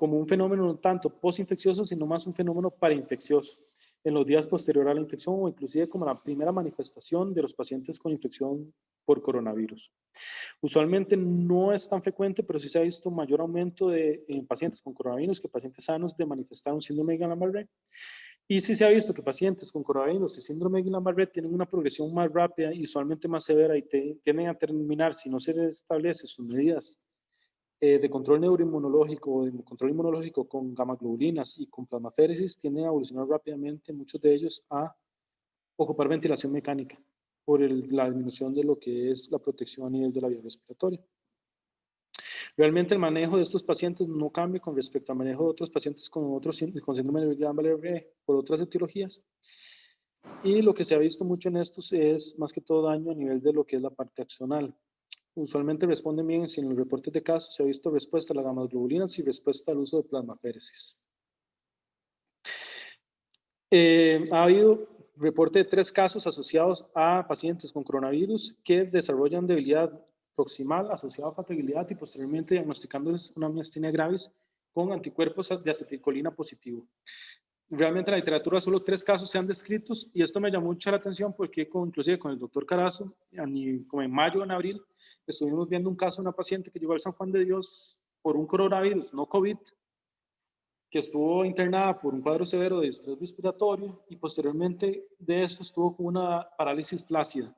como un fenómeno no tanto postinfeccioso, sino más un fenómeno parainfeccioso en los días posteriores a la infección o inclusive como la primera manifestación de los pacientes con infección por coronavirus. Usualmente no es tan frecuente, pero sí se ha visto mayor aumento en pacientes con coronavirus que pacientes sanos de manifestar un síndrome de Guillain-Barré. Y sí se ha visto que pacientes con coronavirus y síndrome de Guillain-Barré tienen una progresión más rápida y usualmente más severa y tienden a terminar, si no se les establece sus medidas de control neuroinmunológico o de control inmunológico con gamma-globulinas y con plasmaféresis, tienden a evolucionar rápidamente, muchos de ellos a ocupar ventilación mecánica por la disminución de lo que es la protección a nivel de la vía respiratoria. Realmente el manejo de estos pacientes no cambia con respecto al manejo de otros pacientes con síndrome de Guillain-Barré por otras etiologías. Y lo que se ha visto mucho en estos es más que todo daño a nivel de lo que es la parte axonal. Usualmente responden bien, si en los reportes de casos se ha visto respuesta a las gamma-globulinas y respuesta al uso de plasmaféresis. Ha habido reporte de 3 casos asociados a pacientes con coronavirus que desarrollan debilidad proximal asociada a fatigabilidad y posteriormente diagnosticándoles una miastenia gravis con anticuerpos de acetilcolina positivo. Realmente en la literatura solo 3 casos se han descrito y esto me llamó mucho la atención porque inclusive con el doctor Carazo, como en mayo o en abril, estuvimos viendo un caso de una paciente que llegó al San Juan de Dios por un coronavirus, no COVID, que estuvo internada por un cuadro severo de estrés respiratorio y posteriormente de esto estuvo con una parálisis flácida,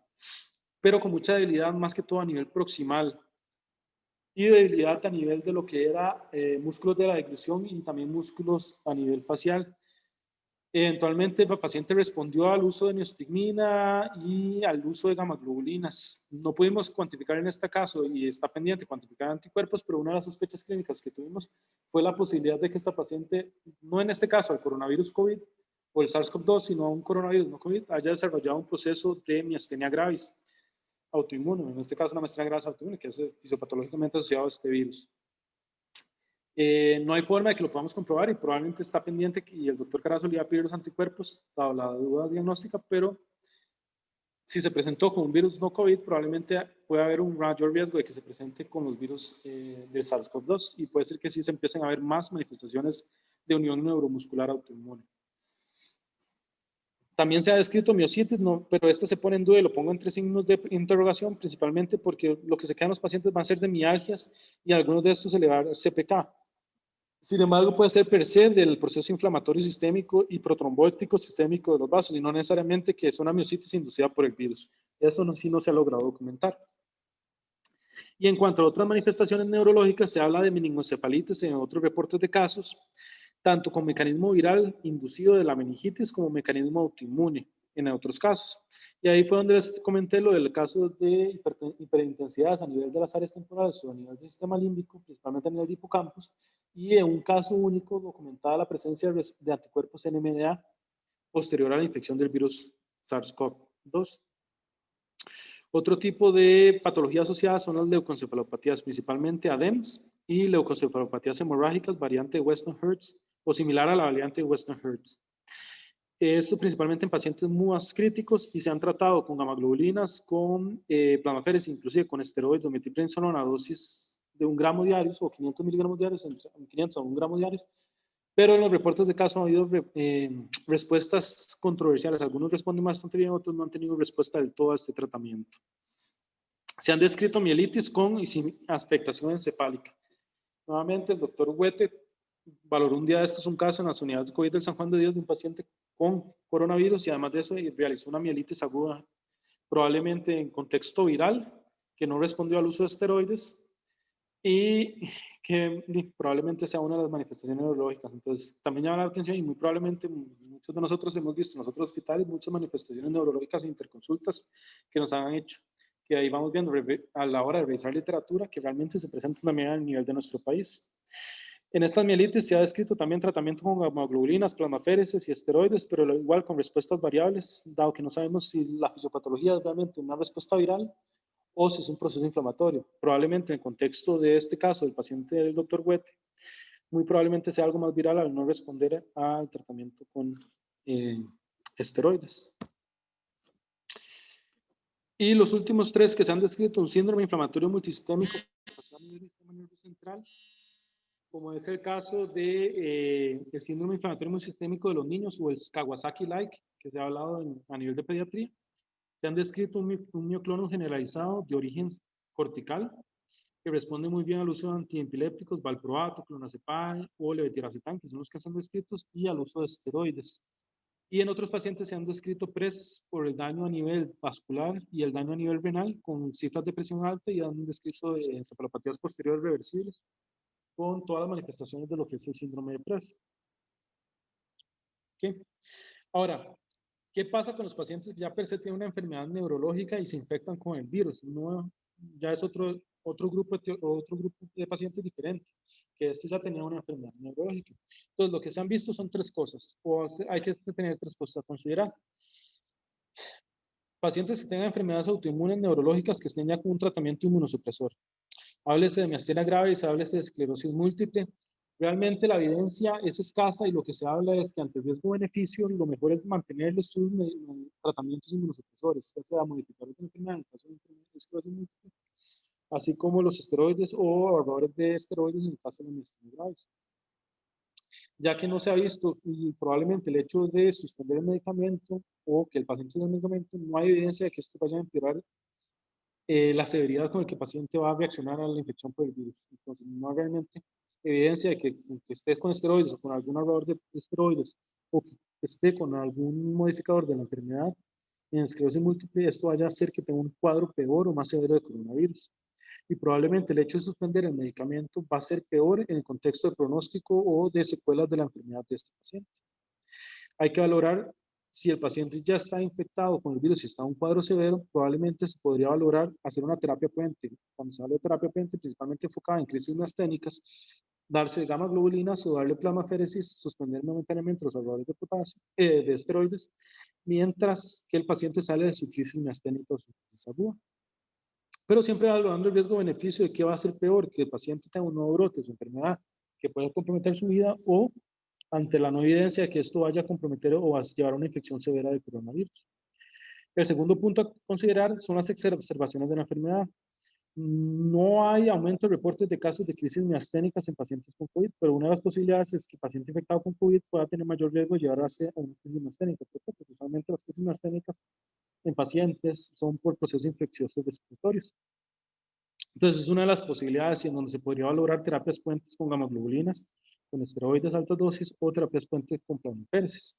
pero con mucha debilidad más que todo a nivel proximal y debilidad a nivel de lo que era músculos de la deglución y también músculos a nivel facial. Eventualmente el paciente respondió al uso de neostigmina y al uso de gamma-globulinas. No pudimos cuantificar en este caso y está pendiente cuantificar anticuerpos, pero una de las sospechas clínicas que tuvimos fue la posibilidad de que esta paciente, no en este caso al coronavirus COVID o el SARS-CoV-2, sino a un coronavirus no COVID, haya desarrollado un proceso de miastenia gravis autoinmune, en este caso una miastenia gravis autoinmune, que es fisiopatológicamente asociado a este virus. No hay forma de que lo podamos comprobar y probablemente está pendiente y el doctor Carazo le iba a pedir los anticuerpos, dado la duda diagnóstica, pero si se presentó con un virus no COVID, probablemente puede haber un mayor riesgo de que se presente con los virus de SARS-CoV-2 y puede ser que sí se empiecen a ver más manifestaciones de unión neuromuscular autoinmune. También se ha descrito miositis, pero este se pone en duda y lo pongo entre signos de interrogación, principalmente porque lo que se queda en los pacientes van a ser de mialgias y algunos de estos elevar CPK. Sin embargo, puede ser per se del proceso inflamatorio sistémico y protrombótico sistémico de los vasos y no necesariamente que es una miositis inducida por el virus. Eso sí no se ha logrado documentar. Y en cuanto a otras manifestaciones neurológicas, se habla de meningoencefalitis en otros reportes de casos, tanto con mecanismo viral inducido de la meningitis como mecanismo autoinmune en otros casos. Y ahí fue donde les comenté lo del caso de hiperintensidades a nivel de las áreas temporales o a nivel del sistema límbico, principalmente a nivel de hipocampus, y en un caso único documentada la presencia de anticuerpos NMDA posterior a la infección del virus SARS-CoV-2. Otro tipo de patologías asociadas son las leucoencefalopatías, principalmente ADEMS y leucoencefalopatías hemorrágicas, variante de Weston-Hertz o similar a la variante de Weston-Hertz. Esto principalmente en pacientes más críticos y se han tratado con gamma-globulinas, con plasmaféresis, inclusive con esteroides o metilprednisolona a dosis de 1 gramo diarios o 500 miligramos diarios, entre 500 a 1 gramo diarios. Pero en los reportes de caso ha habido respuestas controversiales. Algunos responden bastante bien, otros no han tenido respuesta del todo a este tratamiento. Se han descrito mielitis con y sin afectación encefálica. Nuevamente, el doctor Huete valoró un día de estos un caso en las unidades de COVID del San Juan de Dios de un paciente con coronavirus y además de eso realizó una mielitis aguda, probablemente en contexto viral, que no respondió al uso de esteroides y que probablemente sea una de las manifestaciones neurológicas. Entonces, también llama la atención y muy probablemente muchos de nosotros hemos visto en los otros hospitales muchas manifestaciones neurológicas e interconsultas que nos han hecho, que ahí vamos viendo a la hora de revisar literatura que realmente se presentan también a nivel de nuestro país. En estas mielitis se ha descrito también tratamiento con gamma-globulinas, plasmaféresis y esteroides, pero igual con respuestas variables, dado que no sabemos si la fisiopatología es realmente una respuesta viral o si es un proceso inflamatorio. Probablemente en el contexto de este caso del paciente del doctor Huete, muy probablemente sea algo más viral al no responder al tratamiento con esteroides. Y los últimos 3 que se han descrito, un síndrome inflamatorio multisistémico central, como es el caso de el síndrome inflamatorio sistémico de los niños o el Kawasaki-like, que se ha hablado a nivel de pediatría. Se han descrito un mioclonus generalizado de origen cortical que responde muy bien al uso de antiepilépticos, valproato, clonazepam o levetiracetam, que son los que están descritos, y al uso de esteroides. Y en otros pacientes se han descrito PRES por el daño a nivel vascular y el daño a nivel renal con cifras de presión alta y han descrito encefalopatías posteriores reversibles con todas las manifestaciones de lo que es el síndrome de PRES. ¿Okay? Ahora, ¿qué pasa con los pacientes que ya per se tienen una enfermedad neurológica y se infectan con el virus? No, ya es otro grupo de pacientes diferente, que estos ya tenían una enfermedad neurológica. Entonces, lo que se han visto son tres cosas, o hay que tener tres cosas a considerar. Pacientes que tengan enfermedades autoinmunes neurológicas que estén ya con un tratamiento inmunosupresor. Háblese de miastenia gravis, háblese de esclerosis múltiple. Realmente la evidencia es escasa y lo que se habla es que ante el riesgo-beneficio lo mejor es mantener sus tratamientos inmunosupresores, ya sea modificadores de enfermedad en el caso de esclerosis múltiple, así como los esteroides o ahorradores de esteroides en el caso de la miastenia gravis. Ya que no se ha visto y probablemente el hecho de suspender el medicamento o que el paciente tenga el medicamento, no hay evidencia de que esto vaya a empeorar la severidad con la que el paciente va a reaccionar a la infección por el virus. Entonces, no hay realmente evidencia de que esté con esteroides o con algún ahorrador de esteroides o que esté con algún modificador de la enfermedad en esclerosis múltiple, esto vaya a hacer que tenga un cuadro peor o más severo de coronavirus. Y probablemente el hecho de suspender el medicamento va a ser peor en el contexto de pronóstico o de secuelas de la enfermedad de este paciente. Hay que valorar si el paciente ya está infectado con el virus y está en un cuadro severo, probablemente se podría valorar hacer una terapia puente. Cuando se habla de terapia puente, principalmente enfocada en crisis miasténicas, darse gamma globulinas o darle plasmaféresis, suspender momentáneamente los ahorradores de potasio, de esteroides, mientras que el paciente sale de su crisis miasténica o su crisis aguda. Pero siempre valorando el riesgo-beneficio de qué va a ser peor, que el paciente tenga un nuevo brote, su enfermedad, que pueda comprometer su vida, o ante la no evidencia de que esto vaya a comprometer o a llevar a una infección severa de coronavirus. El segundo punto a considerar son las exacerbaciones de la enfermedad. No hay aumento de reportes de casos de crisis miasténicas en pacientes con COVID, pero una de las posibilidades es que el paciente infectado con COVID pueda tener mayor riesgo de llevarse a una crisis miasténica. ¿Por qué? Porque usualmente las crisis miasténicas en pacientes son por procesos infecciosos respiratorios. Entonces, es una de las posibilidades en donde se podría valorar terapias puentes con gamaglobulinas, con esteroides de altas dosis o terapias puentes con plasmaféresis.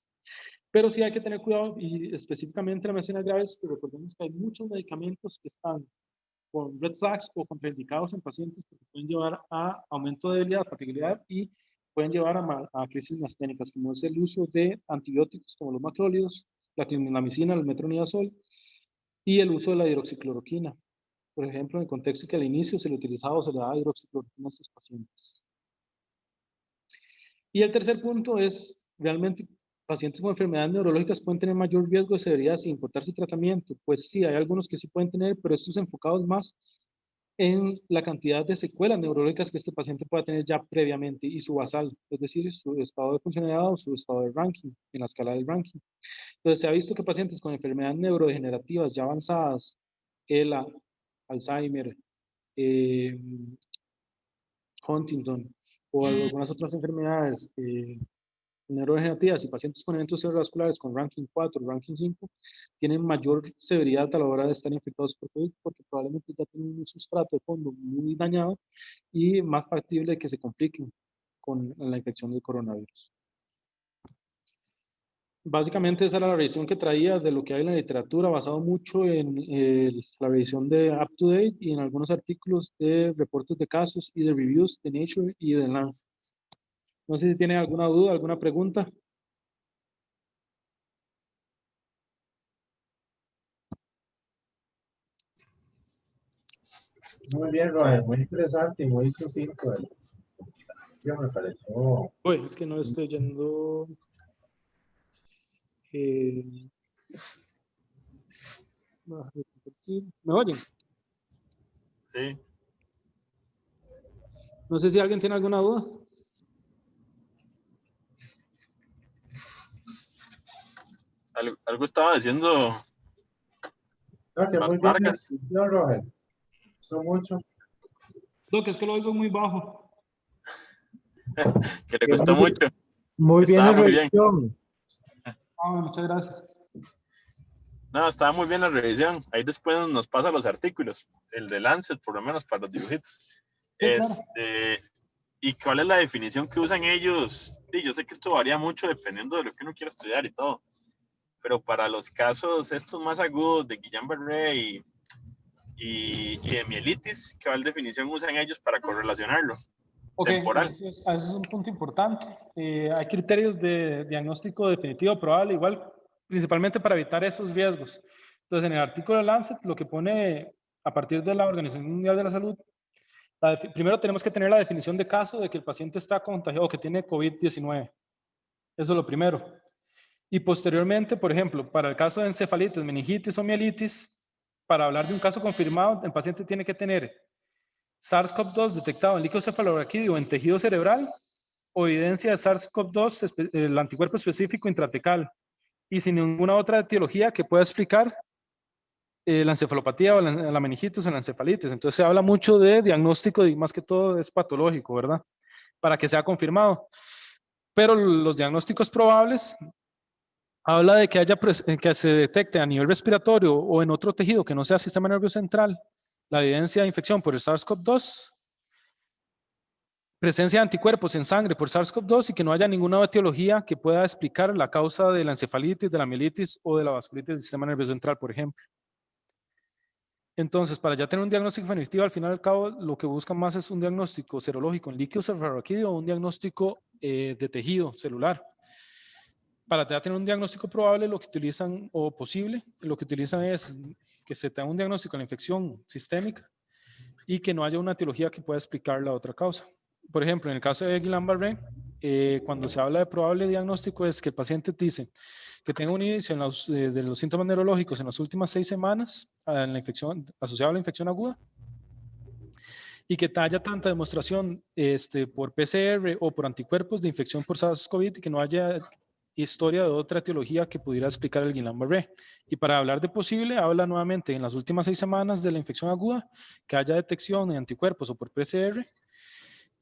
Pero sí hay que tener cuidado y específicamente en las miastenias graves, que recordemos que hay muchos medicamentos que están con red flags o contraindicados en pacientes que pueden llevar a aumento de debilidad, fragilidad y pueden llevar a crisis miasténicas, como es el uso de antibióticos como los macrólidos, la clindamicina, el metronidazol y el uso de la hidroxicloroquina. Por ejemplo, en el contexto que al inicio se le utilizaba o se le daba hidroxicloroquina a estos pacientes. Y el tercer punto es, realmente, pacientes con enfermedades neurológicas pueden tener mayor riesgo de severidad sin importar su tratamiento. Pues sí, hay algunos que sí pueden tener, pero estos enfocados más en la cantidad de secuelas neurológicas que este paciente pueda tener ya previamente y su basal, es decir, su estado de funcionalidad o su estado de ranking, en la escala del ranking. Entonces, se ha visto que pacientes con enfermedades neurodegenerativas ya avanzadas, ELA, Alzheimer, Huntington o algunas otras enfermedades neurodegenerativas y pacientes con eventos cerebrovasculares con ranking 4, ranking 5, tienen mayor severidad a la hora de estar infectados por COVID porque probablemente ya tienen un sustrato de fondo muy dañado y más factible que se compliquen con la infección del coronavirus. Básicamente esa era la revisión que traía de lo que hay en la literatura, basado mucho en la revisión de UpToDate y en algunos artículos de reportes de casos y de reviews de Nature y de Lancet. No sé si tienen alguna duda, alguna pregunta. Muy bien, Roger, muy interesante y muy sucinto. Me pareció. Uy, es que no estoy yendo. ¿Me oyen? Sí. No sé si alguien tiene alguna duda. Algo estaba diciendo No, que muy bien, Vargas. no, Roger. Son mucho. Lo que es que lo oigo muy bajo. que le costó Muy mucho. Muy bien la Estaba muy bien. revisión. Muchas gracias. No, estaba muy bien la revisión. Ahí después nos pasa los artículos, el de Lancet, por lo menos para los dibujitos. Sí, claro. ¿Y cuál es la definición que usan ellos? Sí, yo sé que esto varía mucho dependiendo de lo que uno quiera estudiar y todo, pero para los casos estos más agudos de Guillain-Barré y de mielitis, ¿cuál definición usan ellos para correlacionarlo? Ok, Temporal. eso es un punto importante. Hay criterios de diagnóstico definitivo probable, igual, principalmente para evitar esos riesgos. Entonces, en el artículo de Lancet, lo que pone a partir de la Organización Mundial de la Salud, primero tenemos que tener la definición de caso de que el paciente está contagiado o que tiene COVID-19. Eso es lo primero. Y posteriormente, por ejemplo, para el caso de encefalitis, meningitis o mielitis, para hablar de un caso confirmado, el paciente tiene que tener SARS-CoV-2 detectado en líquido cefalorraquídeo en tejido cerebral o evidencia de SARS-CoV-2, el anticuerpo específico intratecal, y sin ninguna otra etiología que pueda explicar la encefalopatía o la meningitis o la encefalitis. Entonces se habla mucho de diagnóstico y más que todo es patológico, ¿verdad? Para que sea confirmado. Pero los diagnósticos probables habla de que se detecte a nivel respiratorio o en otro tejido que no sea sistema nervioso central la evidencia de infección por el SARS-CoV-2, presencia de anticuerpos en sangre por SARS-CoV-2 y que no haya ninguna etiología que pueda explicar la causa de la encefalitis, de la mielitis o de la vasculitis del sistema nervioso central, por ejemplo. Entonces, para ya tener un diagnóstico definitivo, al final y al cabo, lo que buscan más es un diagnóstico serológico en líquido cefalorraquídeo o un diagnóstico de tejido celular. Para ya tener un diagnóstico probable, lo que utilizan, o posible, lo que utilizan es que se tenga un diagnóstico de la infección sistémica y que no haya una etiología que pueda explicar la otra causa. Por ejemplo, en el caso de Guillain-Barré, cuando se habla de probable diagnóstico es que el paciente dice que tenga un inicio de los síntomas neurológicos en las últimas 6 semanas en la infección, asociado a la infección aguda y que haya tanta demostración por PCR o por anticuerpos de infección por SARS-CoV y que no haya historia de otra etiología que pudiera explicar el Guillain-Barré. Y para hablar de posible, habla nuevamente en las últimas 6 semanas de la infección aguda, que haya detección de anticuerpos o por PCR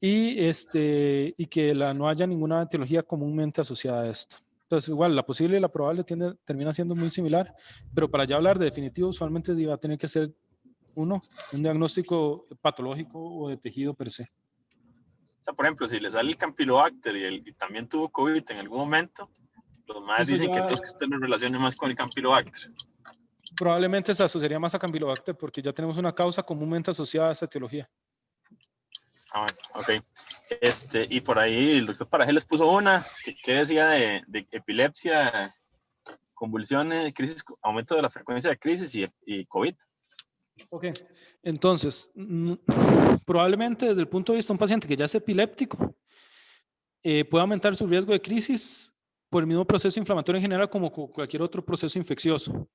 y que no haya ninguna etiología comúnmente asociada a esto. Entonces, igual, la posible y la probable termina siendo muy similar, pero para ya hablar de definitivo, usualmente va a tener que ser un diagnóstico patológico o de tejido per se. O sea, por ejemplo, si le sale el Campylobacter y también tuvo COVID en algún momento, los más dicen que todos que usted lo relacione más con el Campylobacter. Probablemente se asociaría más a Campylobacter porque ya tenemos una causa comúnmente asociada a esa etiología. Ah, bueno, ok. Y por ahí el doctor Parajel les puso una que decía de epilepsia, convulsiones, crisis, aumento de la frecuencia de crisis y COVID. Ok, entonces, probablemente desde el punto de vista de un paciente que ya es epiléptico, puede aumentar su riesgo de crisis por el mismo proceso inflamatorio en general como cualquier otro proceso infeccioso.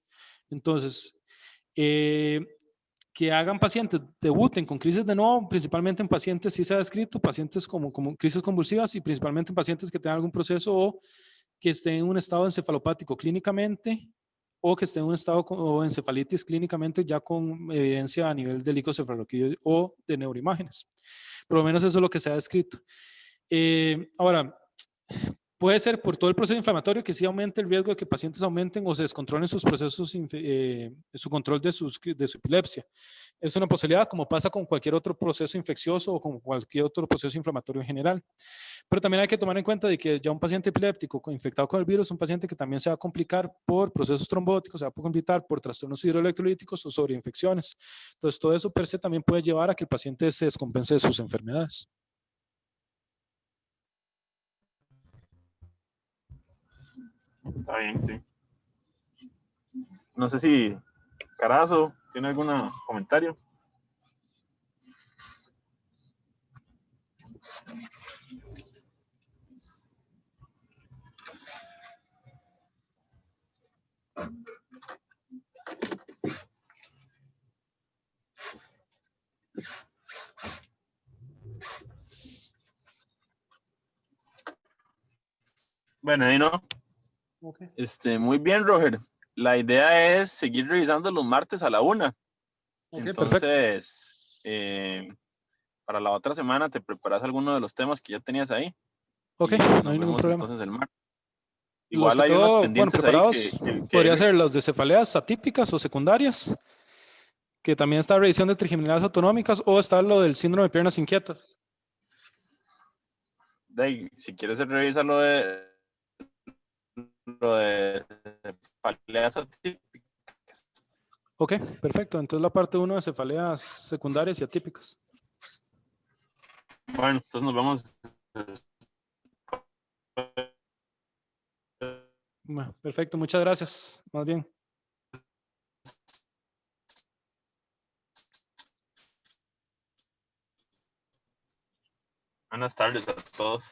Entonces, que hagan pacientes, debuten con crisis de nuevo, principalmente en pacientes, sí se ha descrito, pacientes como crisis convulsivas y principalmente en pacientes que tengan algún proceso o que estén en un estado encefalopático clínicamente o que estén en un estado o encefalitis clínicamente ya con evidencia a nivel de líquido cefalorraquídeo o de neuroimágenes. Por lo menos eso es lo que se ha descrito. Ahora, puede ser por todo el proceso inflamatorio que sí aumente el riesgo de que pacientes aumenten o se descontrolen sus procesos, su control de su epilepsia. Es una posibilidad, como pasa con cualquier otro proceso infeccioso o con cualquier otro proceso inflamatorio en general. Pero también hay que tomar en cuenta de que ya un paciente epiléptico infectado con el virus es un paciente que también se va a complicar por procesos trombóticos, se va a complicar por trastornos hidroelectrolíticos o sobreinfecciones. Entonces, todo eso per se también puede llevar a que el paciente se descompense de sus enfermedades. Está bien, sí. No sé si Carazo tiene algún comentario. Bueno, ahí no. Okay. Muy bien, Roger. La idea es seguir revisando los martes a la 1. Okay, Entonces, para la otra semana te preparas alguno de los temas que ya tenías ahí. Ok, Y no nos hay ningún vemos problema. entonces el martes. Los Igual que hay unos tengo, bueno, pendientes ahí preparados, que podría ser los de cefaleas atípicas o secundarias, que también está revisión de trigeminales autonómicas, o está lo del síndrome de piernas inquietas. si quieres revisar lo de cefaleas atípicas. Ok, perfecto. Entonces la parte 1 de cefaleas secundarias y atípicas. Bueno, entonces nos vemos. Bueno, perfecto, muchas gracias. Más bien. Buenas tardes a todos.